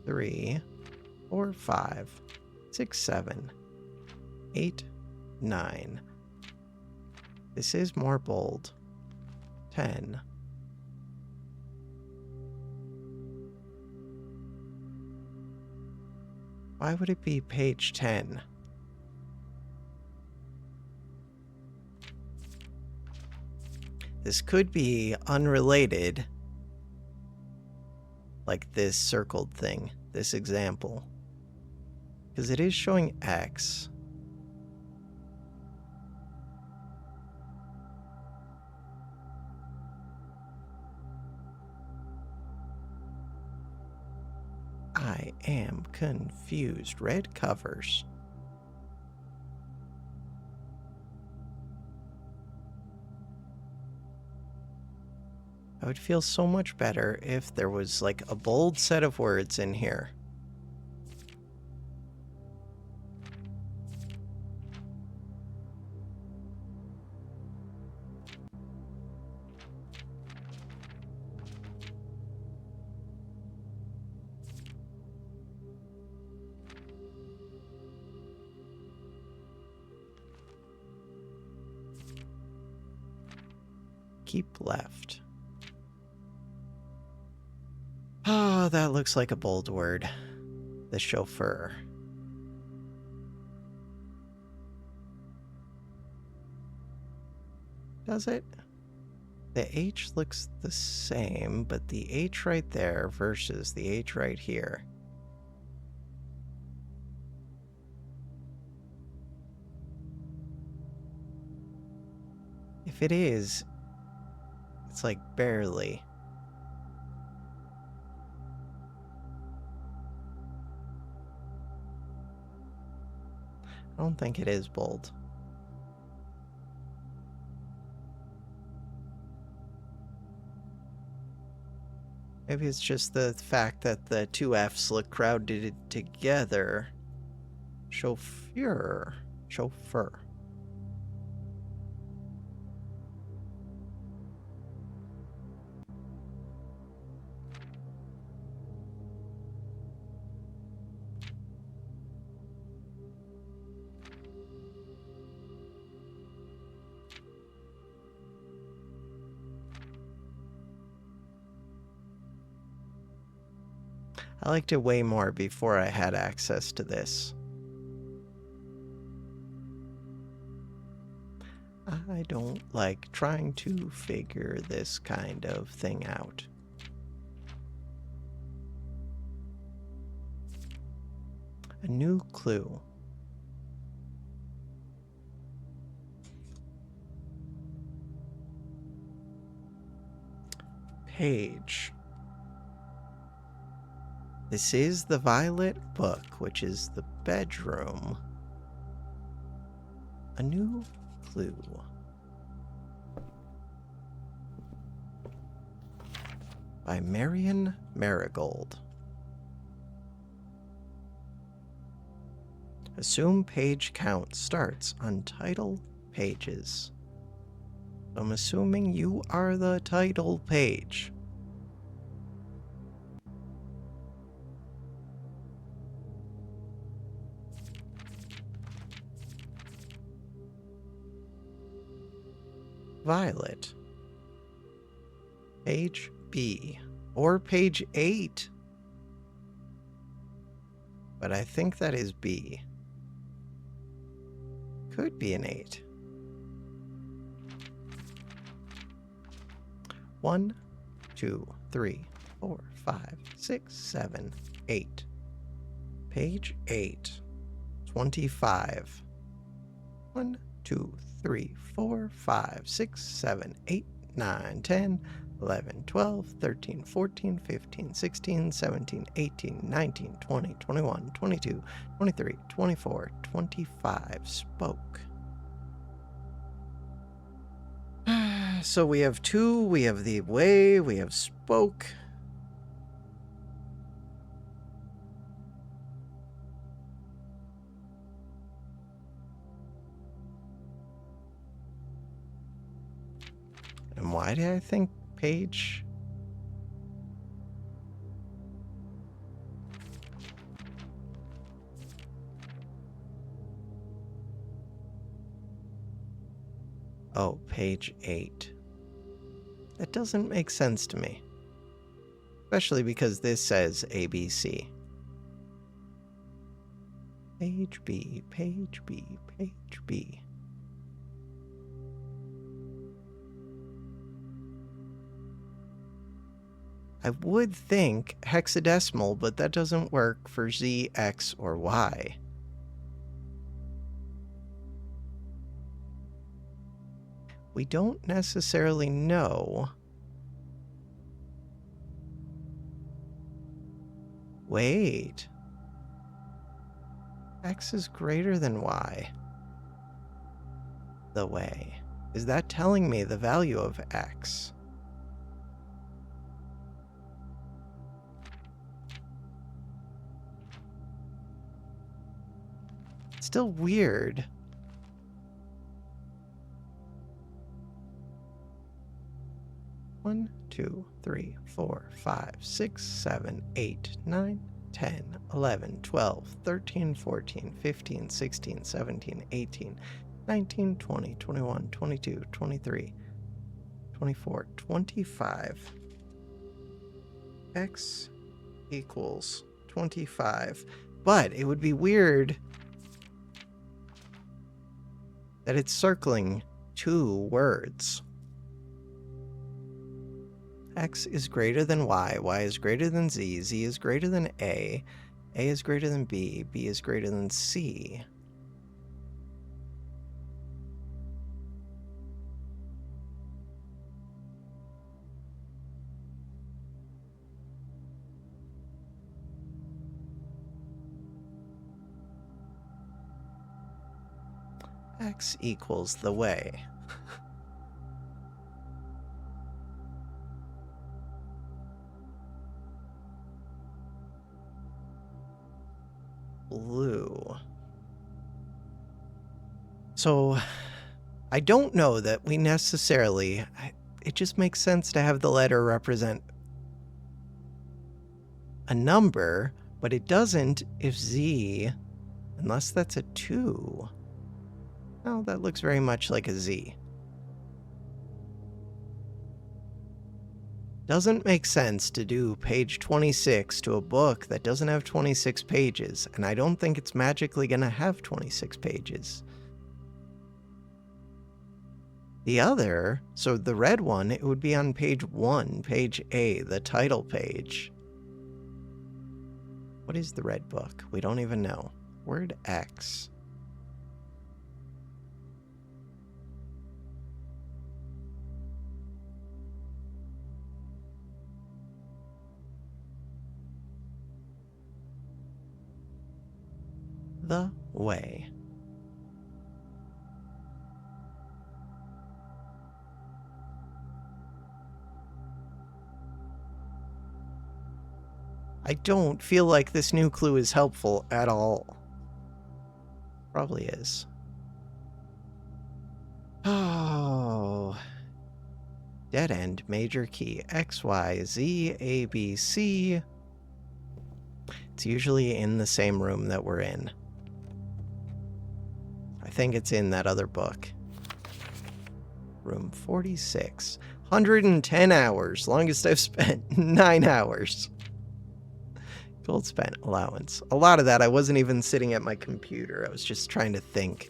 3, 4, 5, 6, 7, 8, 9. This is more bold. 10. Why would it be page 10? This could be unrelated, like this circled thing, this example, because it is showing X. I am confused. Red covers. I would feel so much better if there was like a bold set of words in here. Keep left. Oh, that looks like a bold word. The chauffeur. Does it? The H looks the same, but the H right there versus the H right here. If it is, it's like barely. I don't think it is bold. Maybe it's just the fact that the two F's look crowded together. Chauffeur. Chauffeur. I liked it way more before I had access to this. I don't like trying to figure this kind of thing out. A new clue. Page. This is the Violet Book, which is the bedroom. A new clue. By Marion Marigold. Assume page count starts on title pages. I'm assuming you are the title page. Violet. Page B. Or page 8. But I think that is B. Could be an 8. 1, 2, 3, 4, 5, 6, 7, 8. Page 8. 25. 1, 2, 3, 4, 5, 6, 7, 8, 9, 10, 11, 12, 13, 14, 15, 16, 17, 18, 19, 20, 21, 22, 23, 24, 25. Spoke. So we have 2, we have the way, we have spoke. Why did I think page? Oh, page 8. That doesn't make sense to me. Especially because this says ABC. Page B, page B, page B. I would think hexadecimal, but that doesn't work for Z, X, or Y. We don't necessarily know. Wait. X is greater than Y. The way. Is that telling me the value of X? Still weird. One, 2, 3, 4, 5, 6, 7, 8, 9, 10, 11, 12, 13, 14, 15, 16, 17, 18, 19, 20, 21, 22, 23, 24, 25. X equals 25. But it would be weird that it's circling 2 words. X is greater than Y, Y is greater than Z, Z is greater than A is greater than B is greater than C. X equals the way. Blue. So, I don't know that we necessarily... It just makes sense to have the letter represent a number, but it doesn't if Z, unless that's a 2. Oh, that looks very much like a Z. Doesn't make sense to do page 26 to a book that doesn't have 26 pages, and I don't think it's magically going to have 26 pages. The other, so the red one, it would be on page 1, page A, the title page. What is the red book? We don't even know. Word X. The way. I don't feel like this new clue is helpful at all. Probably is. Oh. Dead end, major key, X, Y, Z, A, B, C. It's usually in the same room that we're in. I think it's in that other book. Room 46. 110 hours. Longest I've spent. 9 hours. Gold spent allowance. A lot of that, I wasn't even sitting at my computer. I was just trying to think.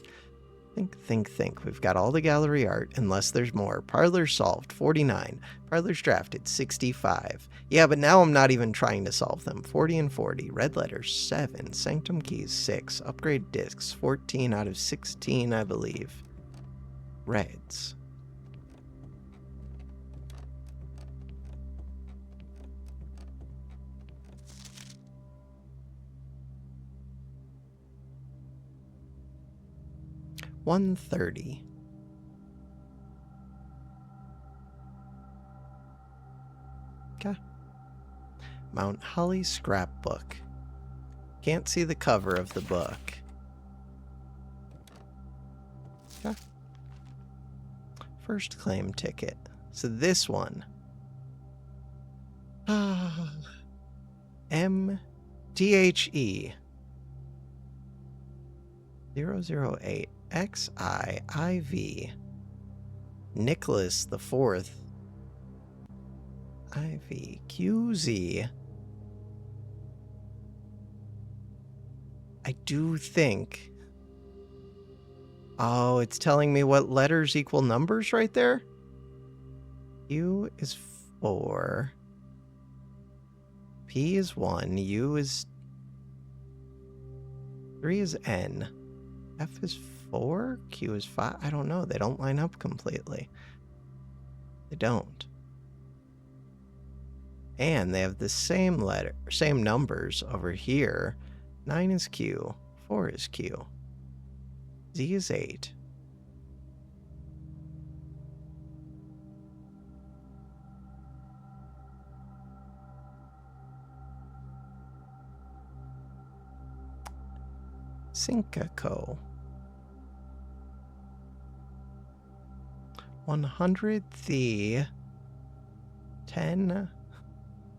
Think. We've got all the gallery art, unless there's more. Parlors solved, 49. Parlors drafted, 65. Yeah, but now I'm not even trying to solve them. 40 and 40. Red letters, 7. Sanctum keys, 6. Upgrade discs, 14 out of 16, I believe. Reds. $130. Okay. Mount Holly scrapbook. Can't see the cover of the book. Okay. First claim ticket. So this one. MTHE 008 XIIV Nicholas the Fourth IVQZ. I do think. Oh, it's telling me what letters equal numbers right there. Q is 4. P is 1. U is 3 is N. F is 4. Q is 5. I don't know. They don't line up completely. They don't. And they have the same numbers over here. 9 is Q. 4 is Q. Z is 8. Syncaco. 100, the 10,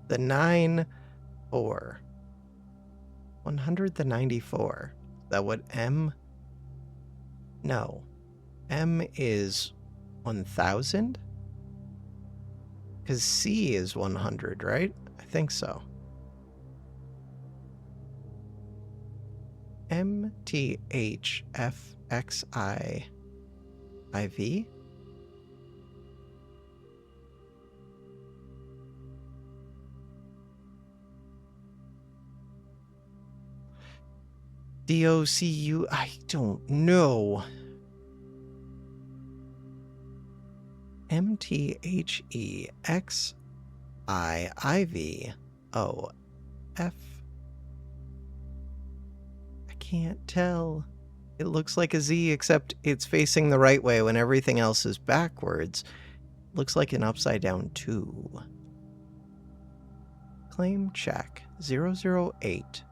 the 9, 4. 100, the 94. Is that what M? No. M is 1000? Because C is 100, right? I think so. MTHFXIIV? DOCU? I don't know. MTHEXIIVOF. I can't tell. It looks like a Z, except it's facing the right way when everything else is backwards. Looks like an upside down 2. Claim check 008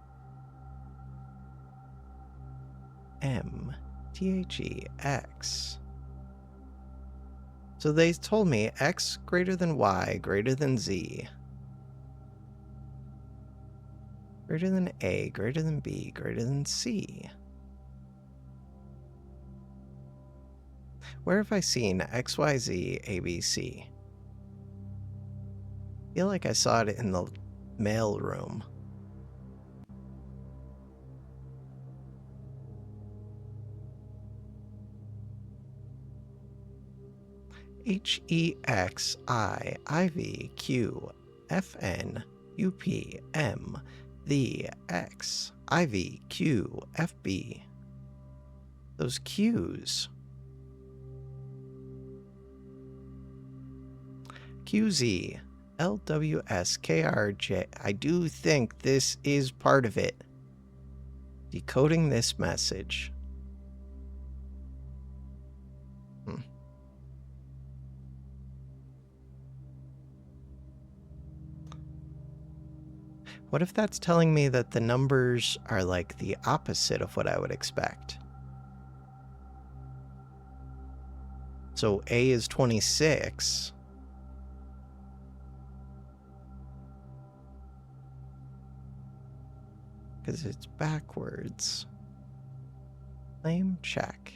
MTHEX. So they told me X greater than Y greater than Z. Greater than A greater than B greater than C. Where have I seen XYZ ABC? I feel like I saw it in the mail room. HEXIIVQFNUPM the XIVQFB. Those Q's. QZ LWSKRJ. I do think this is part of it. Decoding this message. What if that's telling me that the numbers are like the opposite of what I would expect? So A is 26. Because it's backwards. Claim check.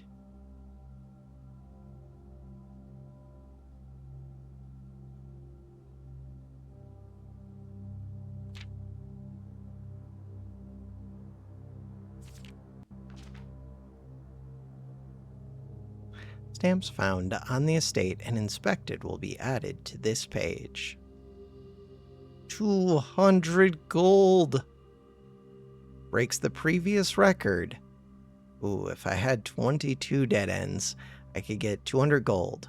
Stamps found on the estate and inspected will be added to this page. 200 gold! Breaks the previous record. Ooh, if I had 22 dead ends, I could get 200 gold.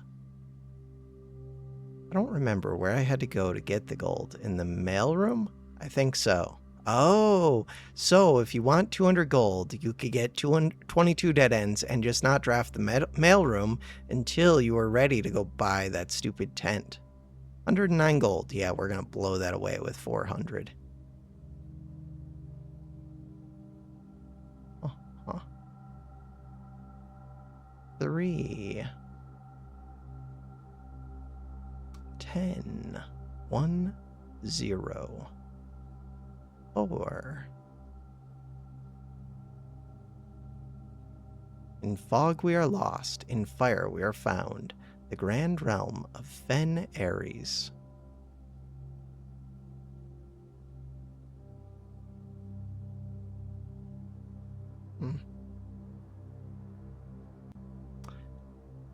I don't remember where I had to go to get the gold. In the mailroom? I think so. Oh, so if you want 200 gold, you could get 22 dead ends and just not draft the mailroom until you are ready to go buy that stupid tent. 109 gold. Yeah, we're going to blow that away with 400. Uh-huh. 3. 10, 1, 0, 4. In fog we are lost, in fire we are found, the grand realm of Fen Ares.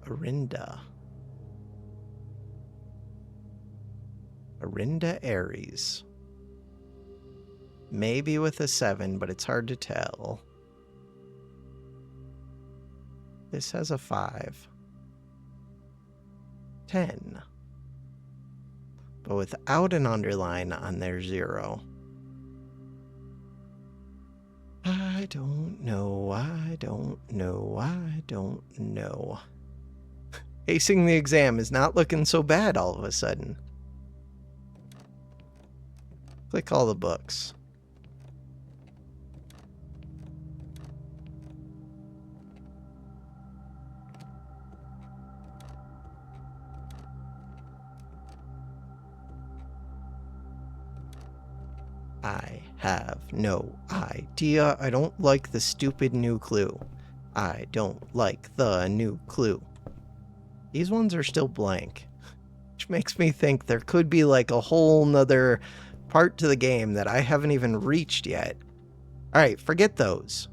Arinda. Arinda Ares. Maybe with a 7, but it's hard to tell. This has a 5. 10. But without an underline on their 0. I don't know, I don't know, I don't know. Acing the exam is not looking so bad all of a sudden. Click all the books. I have no idea. I don't like the stupid new clue. I don't like the new clue. These ones are still blank, which makes me think there could be like a whole nother part to the game that I haven't even reached yet. All right, forget those.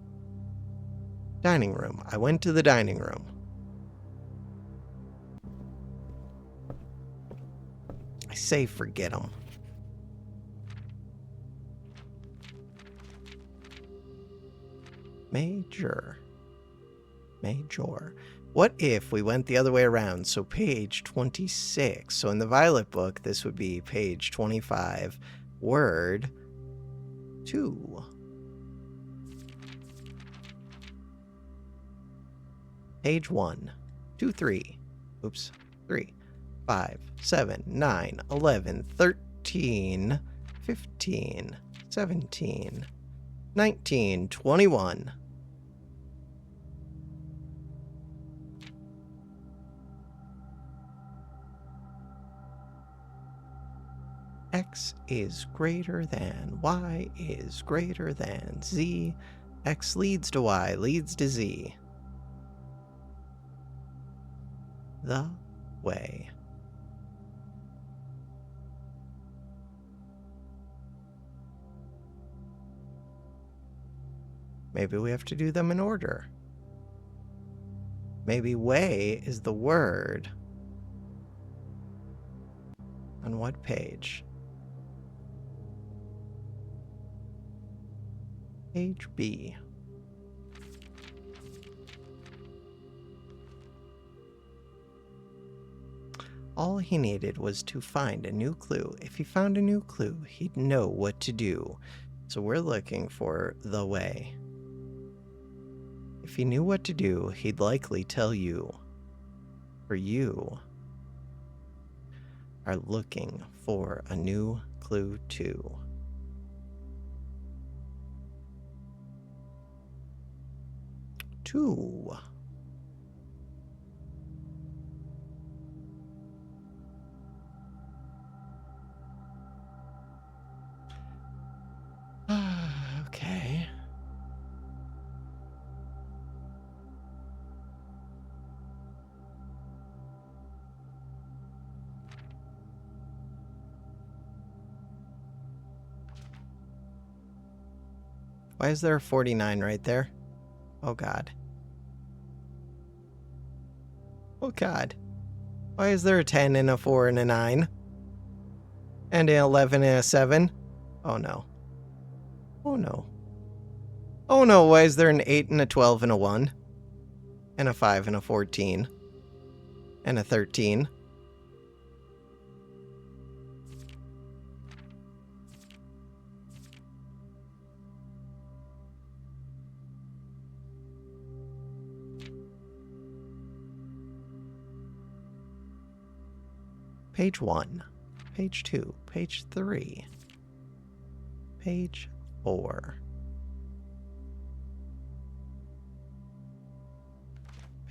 Dining room. I went to the dining room. I say forget them. Major. What if we went the other way around? So page 26. So in the Violet book, this would be page 25. Word 2. Page 1, 2, 3. Oops. 3, 5, 7, 9, 11, 13, 15, 17, 19, 21. X is greater than, Y is greater than, Z. X leads to Y, leads to Z. The way. Maybe we have to do them in order. Maybe way is the word. On what page? Page B. All he needed was to find a new clue. If he found a new clue, he'd know what to do. So we're looking for the way. If he knew what to do, he'd likely tell you. For you are looking for a new clue too. Okay. Why is there a 49 right there? Oh God. Oh God. Why is there a 10 and a 4 and a 9? And an 11 and a 7? Oh no. Oh no. Oh no, why is there an 8 and a 12 and a 1? And a 5 and a 14? And a 13? Page 1, page 2, page 3, page 4,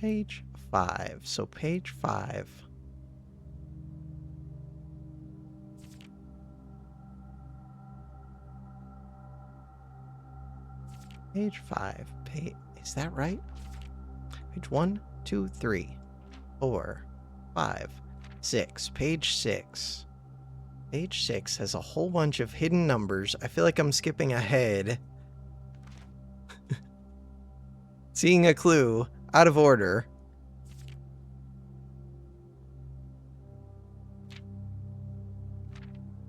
page 5. So page 5. Page 5. Is that right? Page 1, 2, 3, 4, 5, 6. Page 6. Page 6 has a whole bunch of hidden numbers. I feel like I'm skipping ahead. Seeing a clue out of order.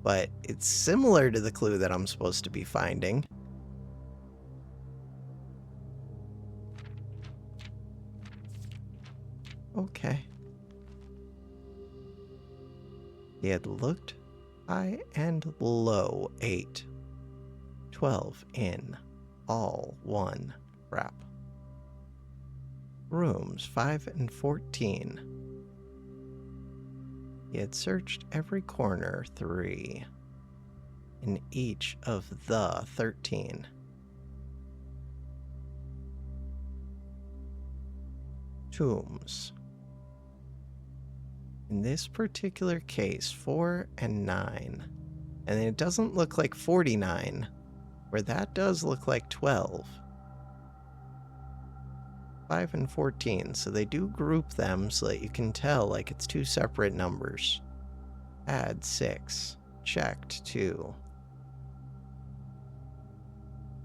But it's similar to the clue that I'm supposed to be finding. Okay. He had looked high and low. 8, 12 in, all one wrap. Rooms 5 and 14. He had searched every corner 3 in each of the 13. Tombs. In this particular case, 4 and 9. And it doesn't look like 49, where that does look like 12. 5 and 14, so they do group them so that you can tell like it's two separate numbers. Add 6. Checked 2.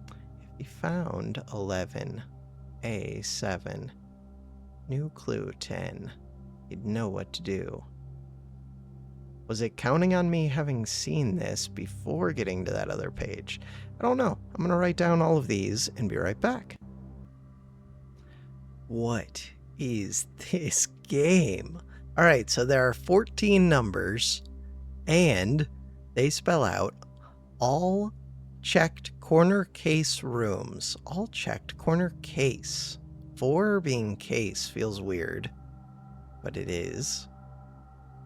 If he found 11, A7, new clue 10, he'd know what to do. Was it counting on me having seen this before getting to that other page? I don't know. I'm going to write down all of these and be right back. What is this game? All right, so there are 14 numbers, and they spell out all checked corner case rooms. All checked corner case. 4 being case feels weird, but it is.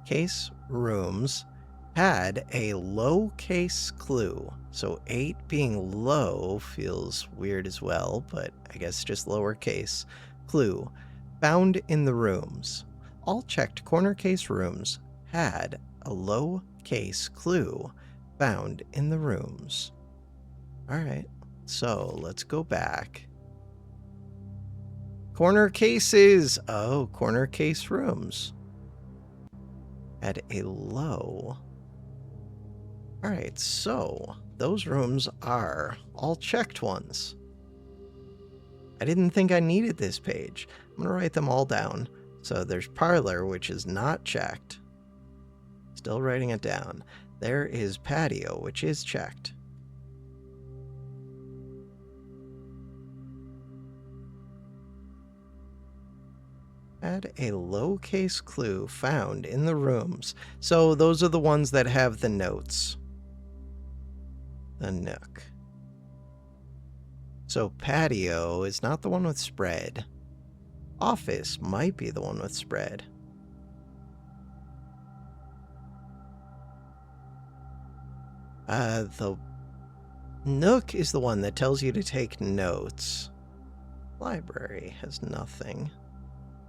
Case rooms had a low case clue. So 8 being low feels weird as well, but I guess just lowercase. Clue found in the rooms. All checked corner case rooms had a low case clue found in the rooms. All right, so let's go back. Corner cases. Oh, corner case rooms had a low. All right, so those rooms are all checked ones. I didn't think I needed this page. I'm going to write them all down. So there's parlor, which is not checked. Still writing it down. There is patio, which is checked. Add a low-case clue found in the rooms. So those are the ones that have the notes. The nook. So patio is not the one with spread. Office might be the one with spread. The nook is the one that tells you to take notes. Library has nothing.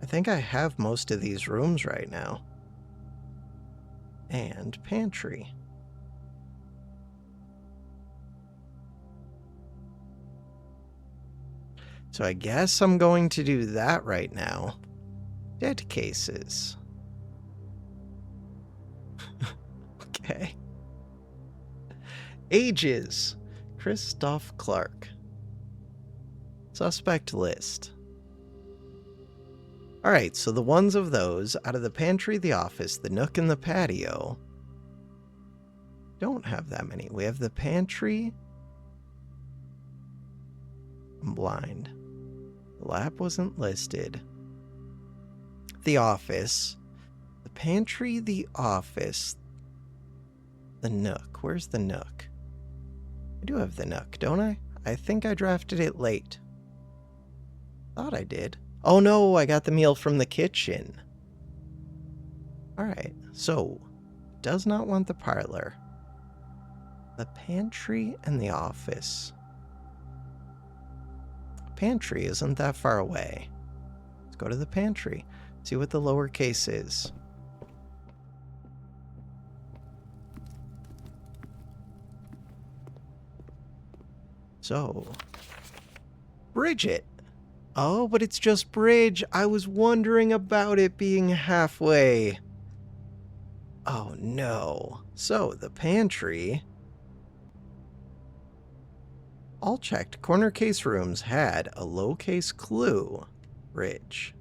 I think I have most of these rooms right now. And pantry. So I guess I'm going to do that right now. Dead cases. Okay. Ages. Christoph Clark. Suspect list. Alright, so the ones of those, out of the pantry, the office, the nook, and the patio, don't have that many. We have the pantry. I'm blind. The lab wasn't listed. The office. The pantry, the office. The nook. Where's the nook? I do have the nook, don't I? I think I drafted it late. Thought I did. Oh no, I got the meal from the kitchen. Alright, so does not want the parlor. The pantry and the office. Pantry isn't that far away. Let's go to the pantry. See what the lowercase is. So, Bridget. Oh, but it's just bridge. I was wondering about it being halfway. Oh no. So the pantry. All checked. Corner case rooms had a low case clue. Bridge.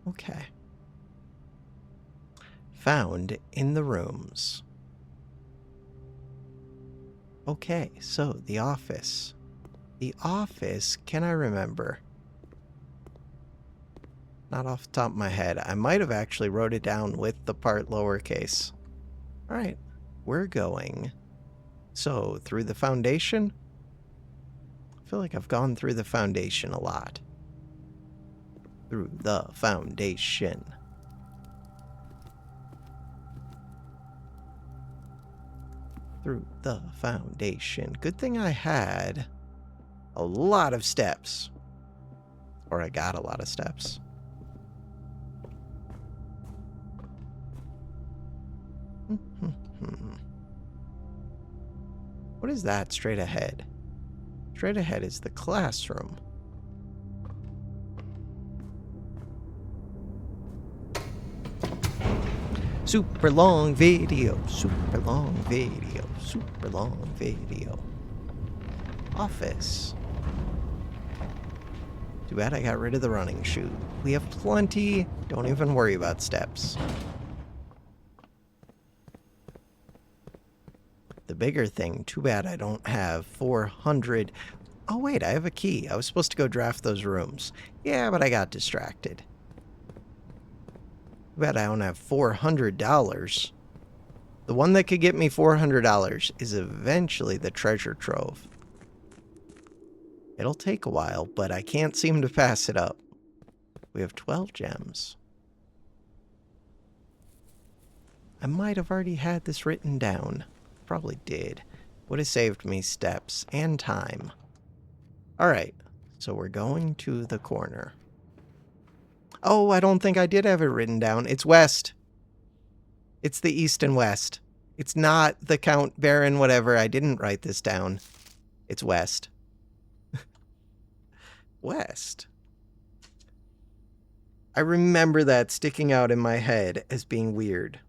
Okay. Found in the rooms. Okay, so the office. The office, can I remember? Not off the top of my head. I might have actually wrote it down with the part lowercase. All right, we're going. So, through the foundation? I feel like I've gone through the foundation a lot. Through the foundation. Through the foundation. Good thing I had a lot of steps. Or I got a lot of steps. What is that straight ahead? Straight ahead is the classroom. Super long video, super long video, super long video. Office. Too bad I got rid of the running shoe. We have plenty. Don't even worry about steps. The bigger thing, too bad I don't have 400. Oh wait, I have a key. I was supposed to go draft those rooms. Yeah, but I got distracted. Too bad I don't have $400. The one that could get me $400 is eventually the treasure trove. It'll take a while, but I can't seem to pass it up. We have 12 gems. I might have already had this written down. Probably did. Would have saved me steps and time. Alright, so we're going to the corner. Oh, I don't think I did have it written down. It's west. It's the east and west. It's not the Count Baron whatever. I didn't write this down. It's west. West. I remember that sticking out in my head as being weird.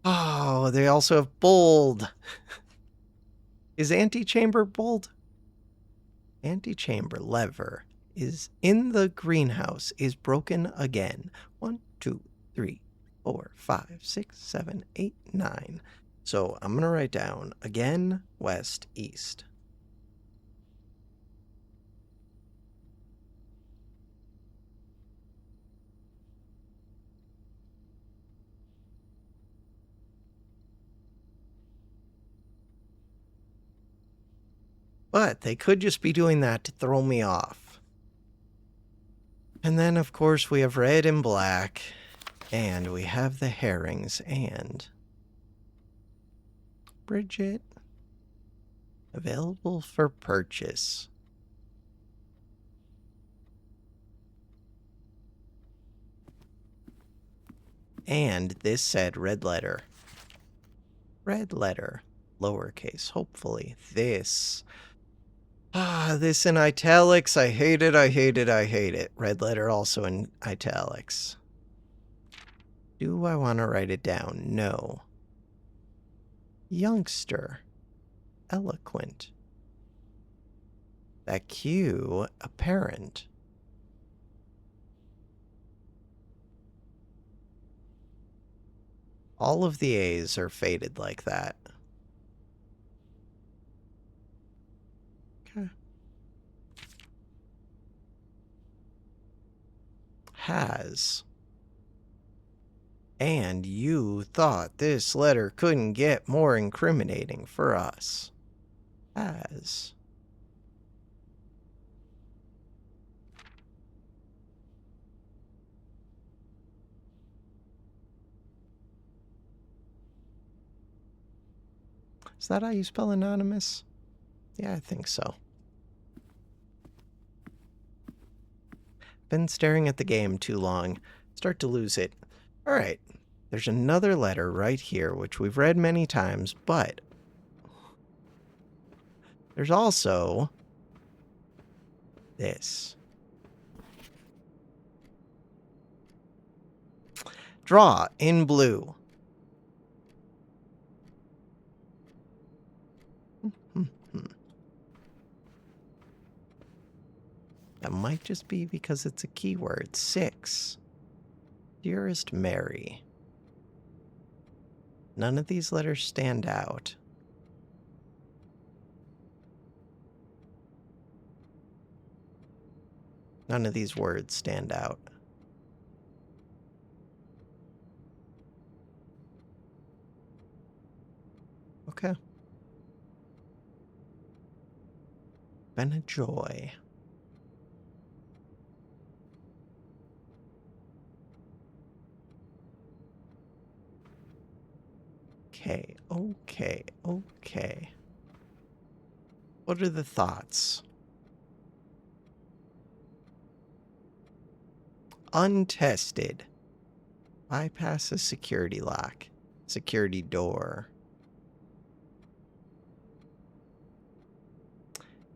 Oh, they also have bold. Is antechamber bold? Antechamber lever is in the greenhouse is broken again. 1, 2, 3, 4, 5, 6, 7, 8, 9. So I'm going to write down again, west, east. But they could just be doing that to throw me off. And then, of course, we have red and black. And we have the herrings and Bridget. Available for purchase. And this said red letter. Red letter. Lowercase, hopefully. This. This in italics. I hate it, I hate it, I hate it. Red letter also in italics. Do I want to write it down? No. Youngster. Eloquent. That Q, apparent. All of the A's are faded like that. Okay. Has. And you thought this letter couldn't get more incriminating for us. Has. Is that how you spell anonymous? Yeah, I think so. Been staring at the game too long. Start to lose it. All right. There's another letter right here, which we've read many times, but there's also this. Draw in blue. That might just be because it's a keyword. 6. Dearest Mary. None of these letters stand out. None of these words stand out. Okay. Been a joy. Okay. What are the thoughts? Untested. Bypass a security lock. Security door.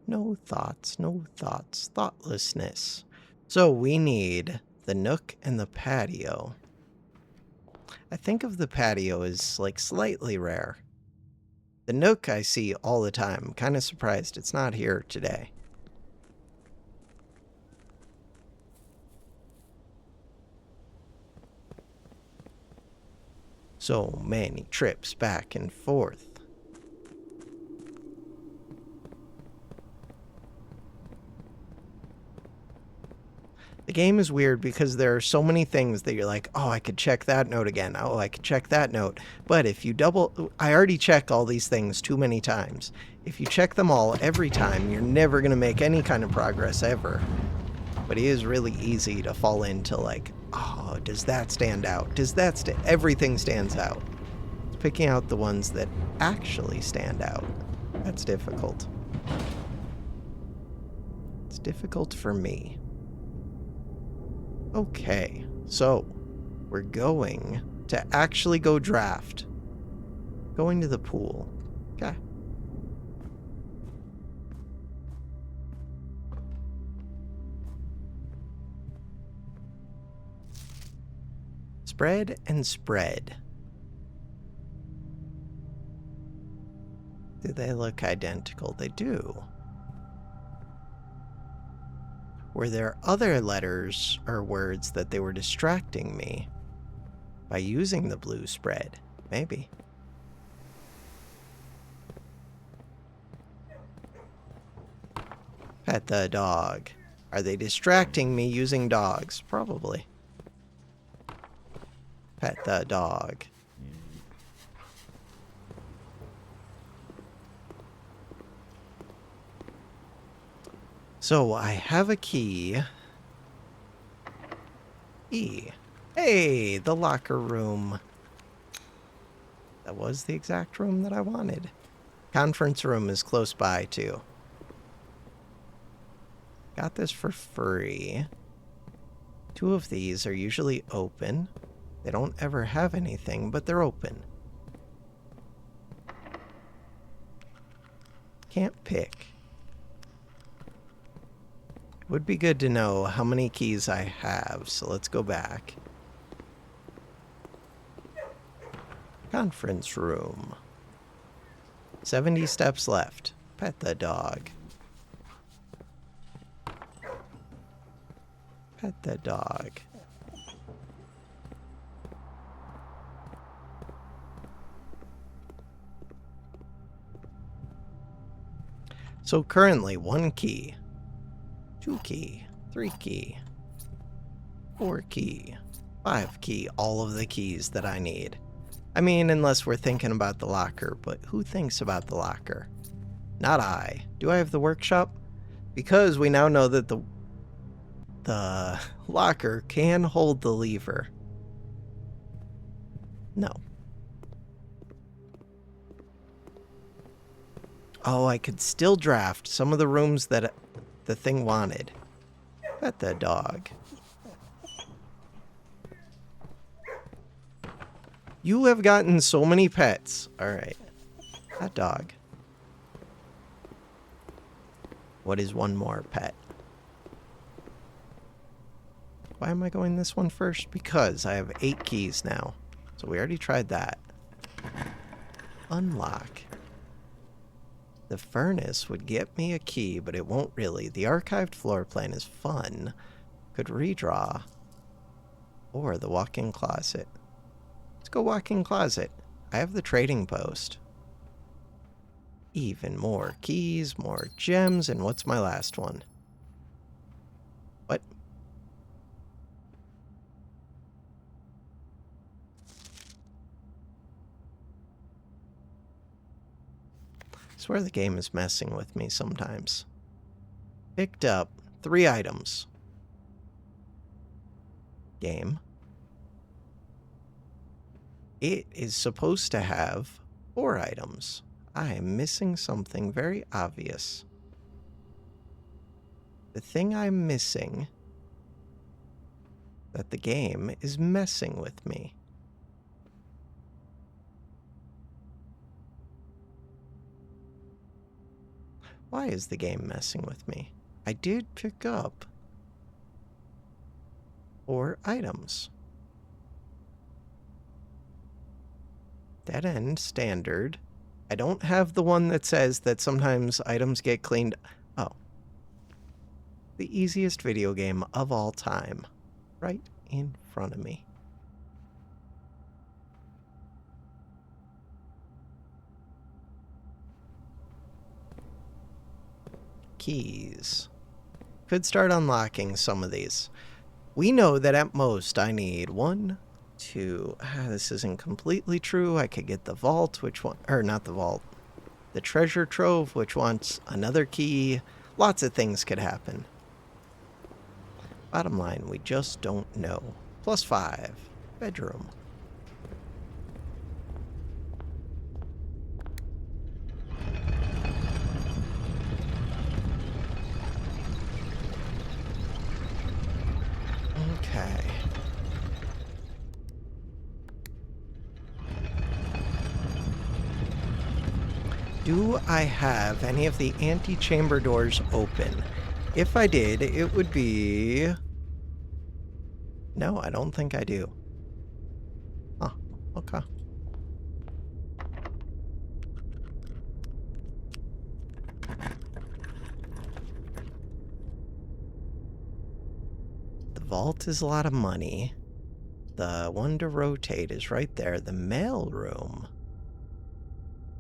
No thoughts. Thoughtlessness. So we need the nook and the patio. I think of the patio as like slightly rare. The nook I see all the time. I'm kind of surprised it's not here today. So many trips back and forth. The game is weird because there are so many things that you're like, oh, I could check that note again. Oh, I could check that note. But if you I already check all these things too many times. If you check them all every time, you're never going to make any kind of progress ever. But it is really easy to fall into like, oh, does that stand out? Does that everything stands out. It's picking out the ones that actually stand out. That's difficult. It's difficult for me. Okay, so we're going to actually go draft. Going to the pool. Okay. Spread and spread. Do they look identical? They do. Were there other letters or words that they were distracting me by using the blue spread? Maybe. Pet the dog. Are they distracting me using dogs? Probably. Pet the dog. So I have a key. E. Hey, the locker room. That was the exact room that I wanted. Conference room is close by too. Got this for free. 2 of these are usually open. They don't ever have anything, but they're open. Can't pick. Would be good to know how many keys I have, so let's go back. Conference room. 70 steps left. Pet the dog. Pet the dog. So currently 1 key. 2 key, 3 key, 4 key, 5 key, all of the keys that I need. I mean, unless we're thinking about the locker, but who thinks about the locker? Not I. Do I have the workshop? Because we now know that the locker can hold the lever. No. Oh, I could still draft some of the rooms that the thing wanted. Pet the dog. You have gotten so many pets. Alright. That dog. What is one more pet? Why am I going this one first? Because I have 8 keys now. So we already tried that. Unlock. The furnace would get me a key, but it won't really. The archived floor plan is fun. Could redraw. Or the walk-in closet. Let's go walk-in closet. I have the trading post. Even more keys, more gems, and what's my last one? What? I swear the game is messing with me sometimes. Picked up 3 items. Game. It is supposed to have 4 items. I am missing something very obvious. The thing I'm missing, that the game is messing with me. Why is the game messing with me? I did pick up 4 items. Dead end, standard. I don't have the one that says that sometimes items get cleaned. Oh. The easiest video game of all time. Right in front of me. Keys. Could start unlocking some of these. We know that at most I need 1, 2. This isn't completely true. I could get the vault, which one, or not the vault, the treasure trove, which wants another key. Lots of things could happen. Bottom line, we just don't know. +5. Bedroom. Okay. Do I have any of the antechamber doors open? If I did, it would be... No, I don't think I do. Oh, okay. The vault is a lot of money. The one to rotate is right there. The mail room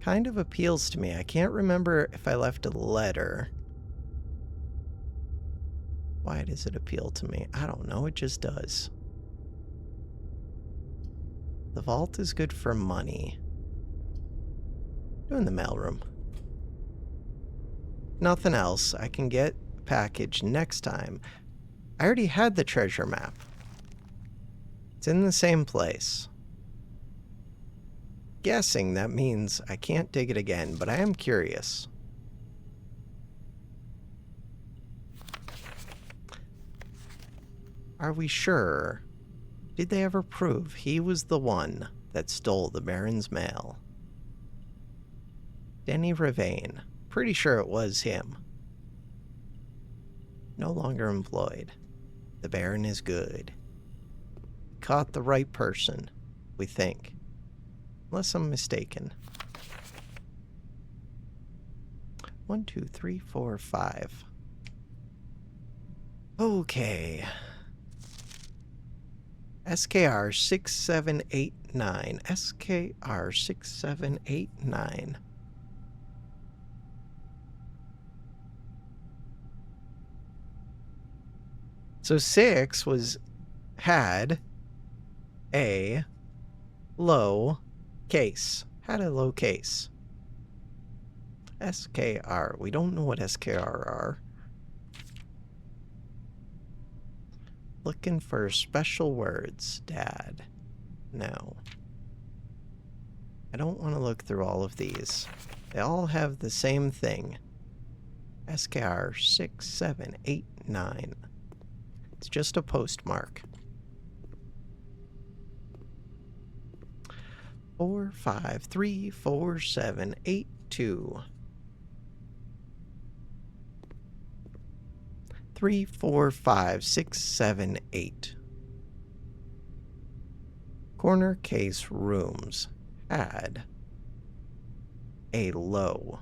kind of appeals to me. I can't remember if I left a letter. Why does it appeal to me? I don't know. It just does. The vault is good for money. Doing the mailroom. Nothing else. I can get a package next time. I already had the treasure map. It's in the same place. Guessing that means I can't dig it again, but I am curious. Are we sure? Did they ever prove he was the one that stole the Baron's mail? Denny Ravain. Pretty sure it was him. No longer employed. The Baron is good. Caught the right person, we think. Unless I'm mistaken. 1, 2, 3, 4, 5. Okay. SKR 6789. SKR 6789. So 6 had a low case. Had a low case. SKR. We don't know what SKR are. Looking for special words, Dad. No. I don't want to look through all of these. They all have the same thing. SKR 6789. It's just a postmark. 4, 5, 3, 4, 7, 8, 2. 3, 4, 5, 6, 7, 8. Corner case rooms had a low.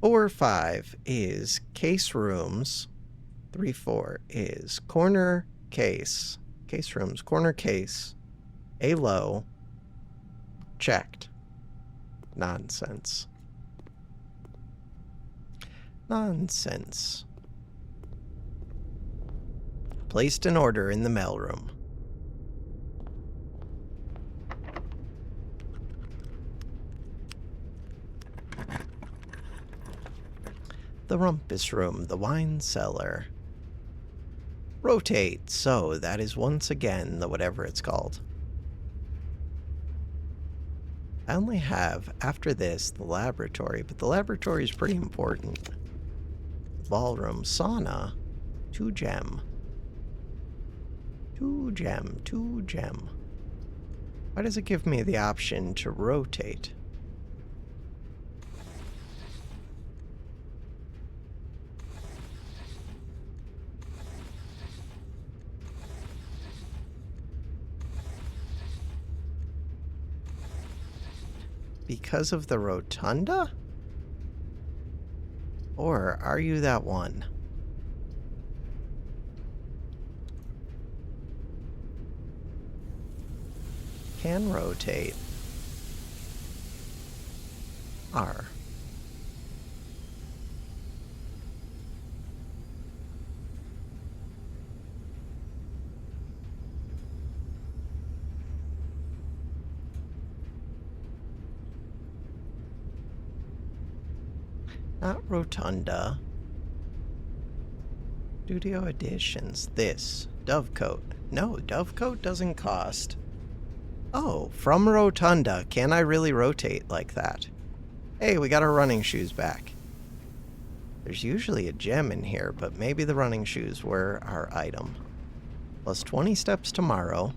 Four, 5 is case rooms. 3, 4 is corner case. Case rooms, corner case. A low. Checked. Nonsense. Nonsense. Placed an order in the mailroom. The rumpus room, the wine cellar. Rotate, so that is once again the whatever it's called. I only have, after this, the laboratory, but the laboratory is pretty important. Ballroom, sauna, 2 gem. 2 gem, 2 gem. Why does it give me the option to rotate? Because of the rotunda? Or are you that one? Can rotate. R. Not rotunda. Studio Editions. This. Dovecoat. No, Dovecoat doesn't cost. Oh, from rotunda. Can I really rotate like that? Hey, we got our running shoes back. There's usually a gem in here, but maybe the running shoes were our item. Plus 20 steps tomorrow.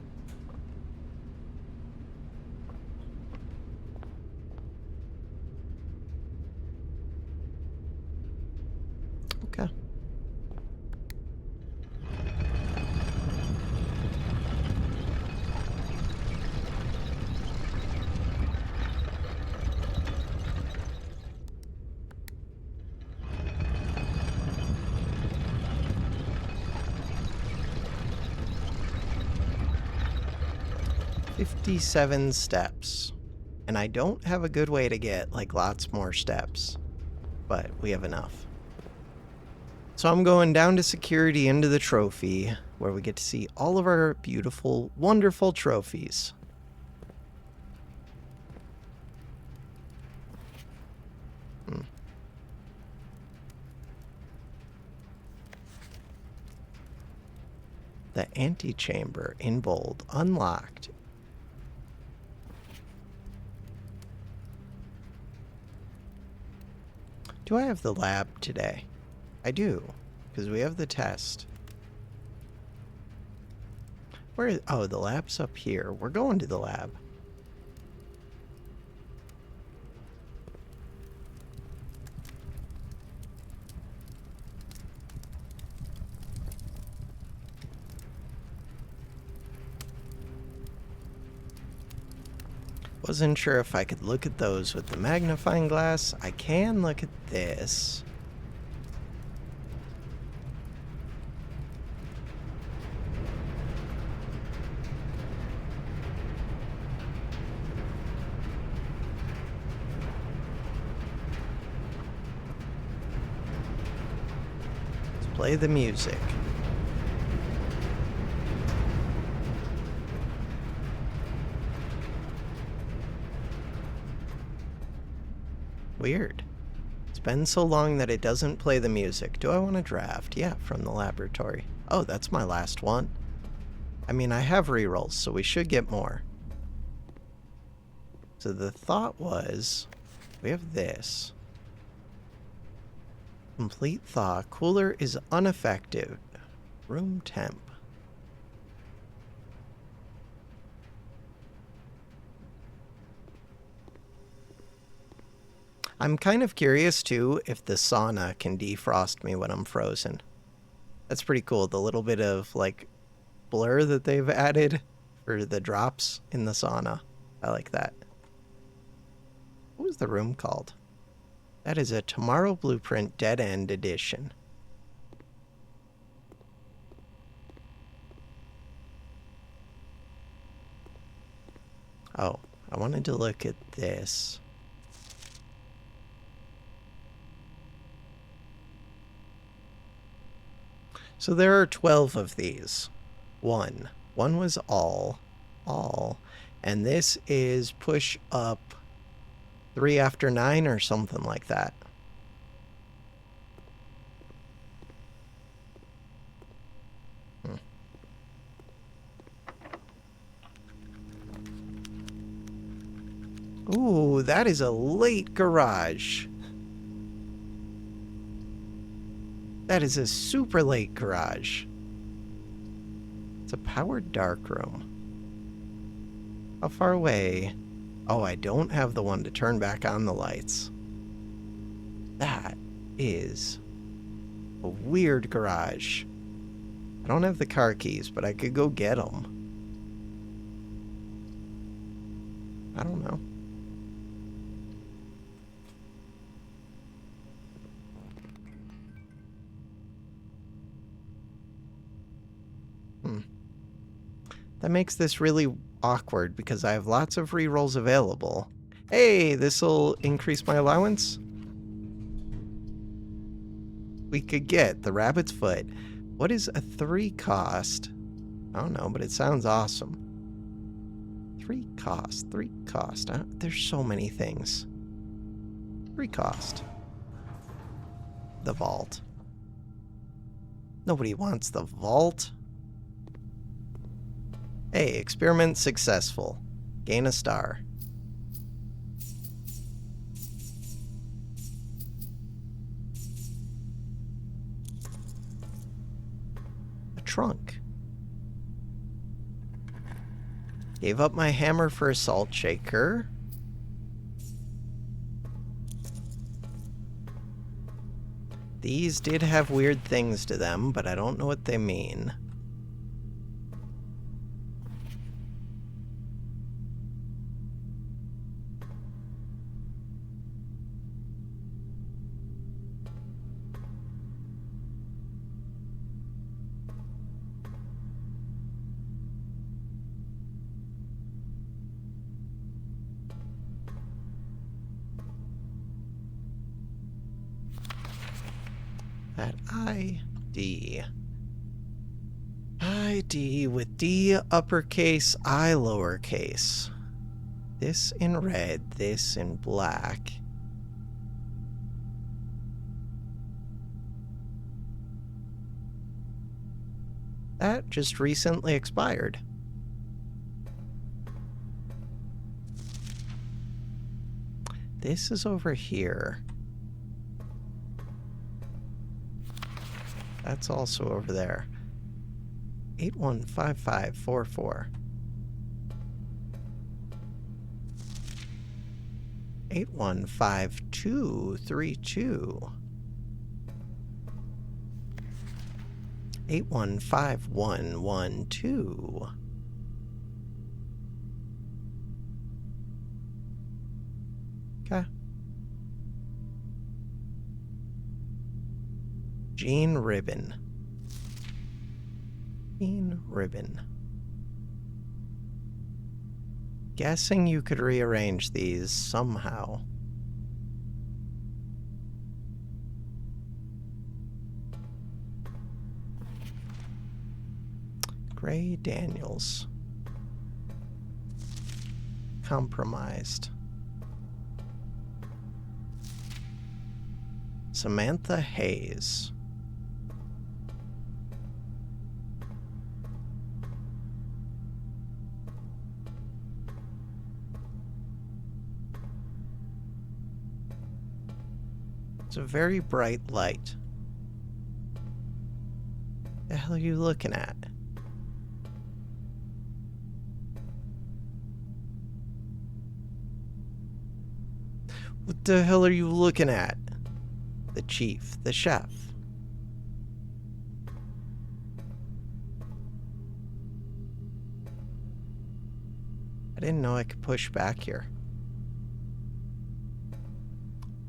Okay. "57 steps. And I don't have a good way to get, like, lots more steps. But we have enough. So I'm going down to security into the trophy, where we get to see all of our beautiful, wonderful trophies. The antechamber in bold, unlocked. Do I have the lab today? I do, because we have the test. Where is... Oh, the lab's up here. We're going to the lab. Wasn't sure if I could look at those with the magnifying glass. I can look at this. Let's play the music. Weird. It's been so long that it doesn't play the music. Do I want to draft? Yeah, from the laboratory. Oh, that's my last one. I mean, I have rerolls, so we should get more. So the thought was, we have this. Complete thaw. Cooler is ineffective. Room temp. I'm kind of curious, too, if the sauna can defrost me when I'm frozen. That's pretty cool. The little bit of, like, blur that they've added for the drops in the sauna. I like that. What was the room called? That is a Tomorrow Blueprint Dead End Edition. Oh, I wanted to look at this. So there are 12 of these. One was all, and this is push up 3 after 9 or something like that. Ooh, that is a late garage. That is a super late garage. It's a powered dark room. How far away? Oh, I don't have the one to turn back on the lights. That is a weird garage. I don't have the car keys, but I could go get them. I don't know. That makes this really awkward because I have lots of rerolls available. Hey, this'll increase my allowance? We could get the rabbit's foot. What is a 3 cost? I don't know, but it sounds awesome. 3 cost. There's so many things. 3 cost. The vault. Nobody wants the vault. Hey, experiment successful. Gain a star. A trunk. Gave up my hammer for a salt shaker. These did have weird things to them, but I don't know what they mean. That ID. ID with D uppercase, I lowercase. This in red, this in black. That just recently expired. This is over here. That's also over there. 815544. 815232. 815112. Okay. Jean Ribbon. Jean Ribbon. Guessing you could rearrange these somehow. Gray Daniels. Compromised. Samantha Hayes. It's a very bright light. The hell are you looking at? What the hell are you looking at? The chief, the chef. I didn't know I could push back here.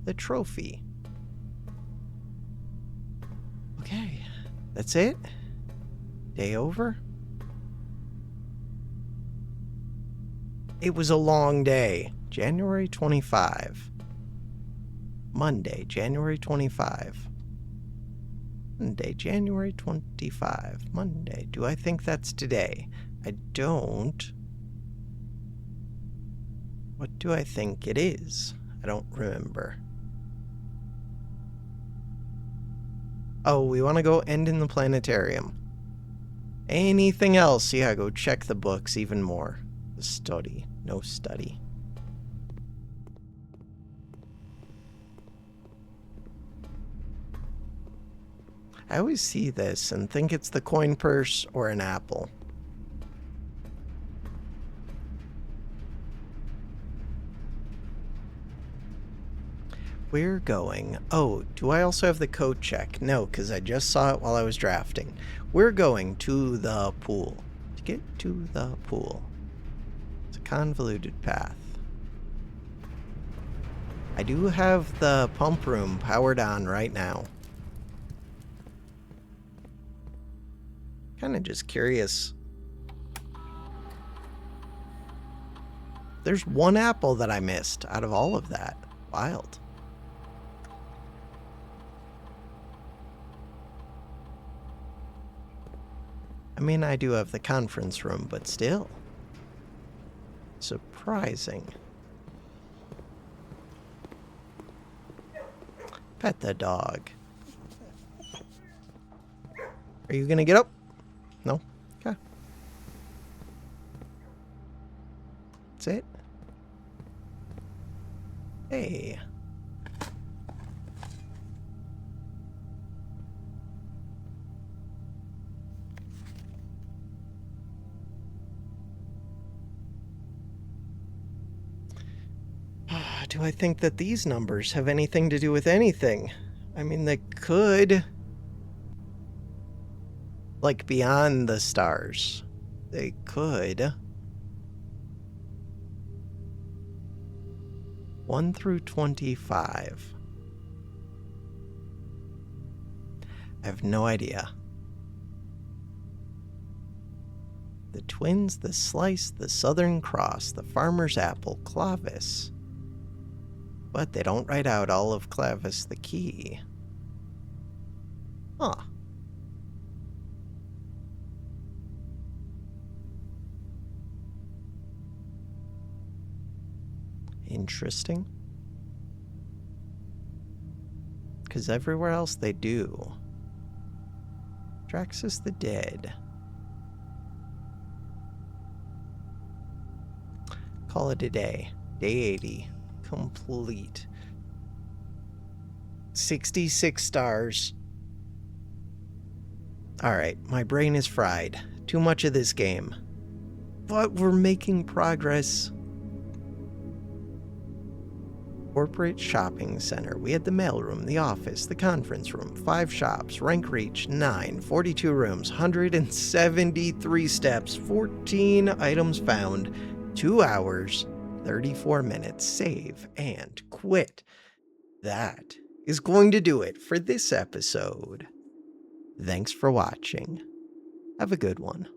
The trophy. Okay, that's it? Day over? It was a long day. January 25. Monday, January 25. Monday, January 25. Monday. Do I think that's today? I don't. What do I think it is? I don't remember. Oh, we want to go end in the planetarium. Anything else? Yeah, go check the books even more. The study. No study. I always see this and think it's the coin purse or an apple. We're going... Oh, do I also have the code check? No, because I just saw it while I was drafting. We're going to the pool. To get to the pool. It's a convoluted path. I do have the pump room powered on right now. Kind of just curious. There's one apple that I missed out of all of that. Wild. I mean, I do have the conference room, but still. Surprising. Pet the dog. Are you gonna get up? No? Okay. That's it. Hey. Do I think that these numbers have anything to do with anything? I mean, they could. Like, beyond the stars. They could. 1 through 25. I have no idea. The twins, the slice, the Southern Cross, the farmer's apple, Clovis. But they don't write out all of Clovis the key. Huh. Interesting. Because everywhere else they do. Draxus the Dead. Call it a day. Day 80. Complete. 66 stars. Alright, my brain is fried. Too much of this game. But we're making progress. Corporate shopping center. We had the mailroom, the office, the conference room, 5 shops, rank reach, 9, 42 rooms, 173 steps, 14 items found, 2 hours, 34 minutes, save and quit. That is going to do it for this episode. Thanks for watching. Have a good one.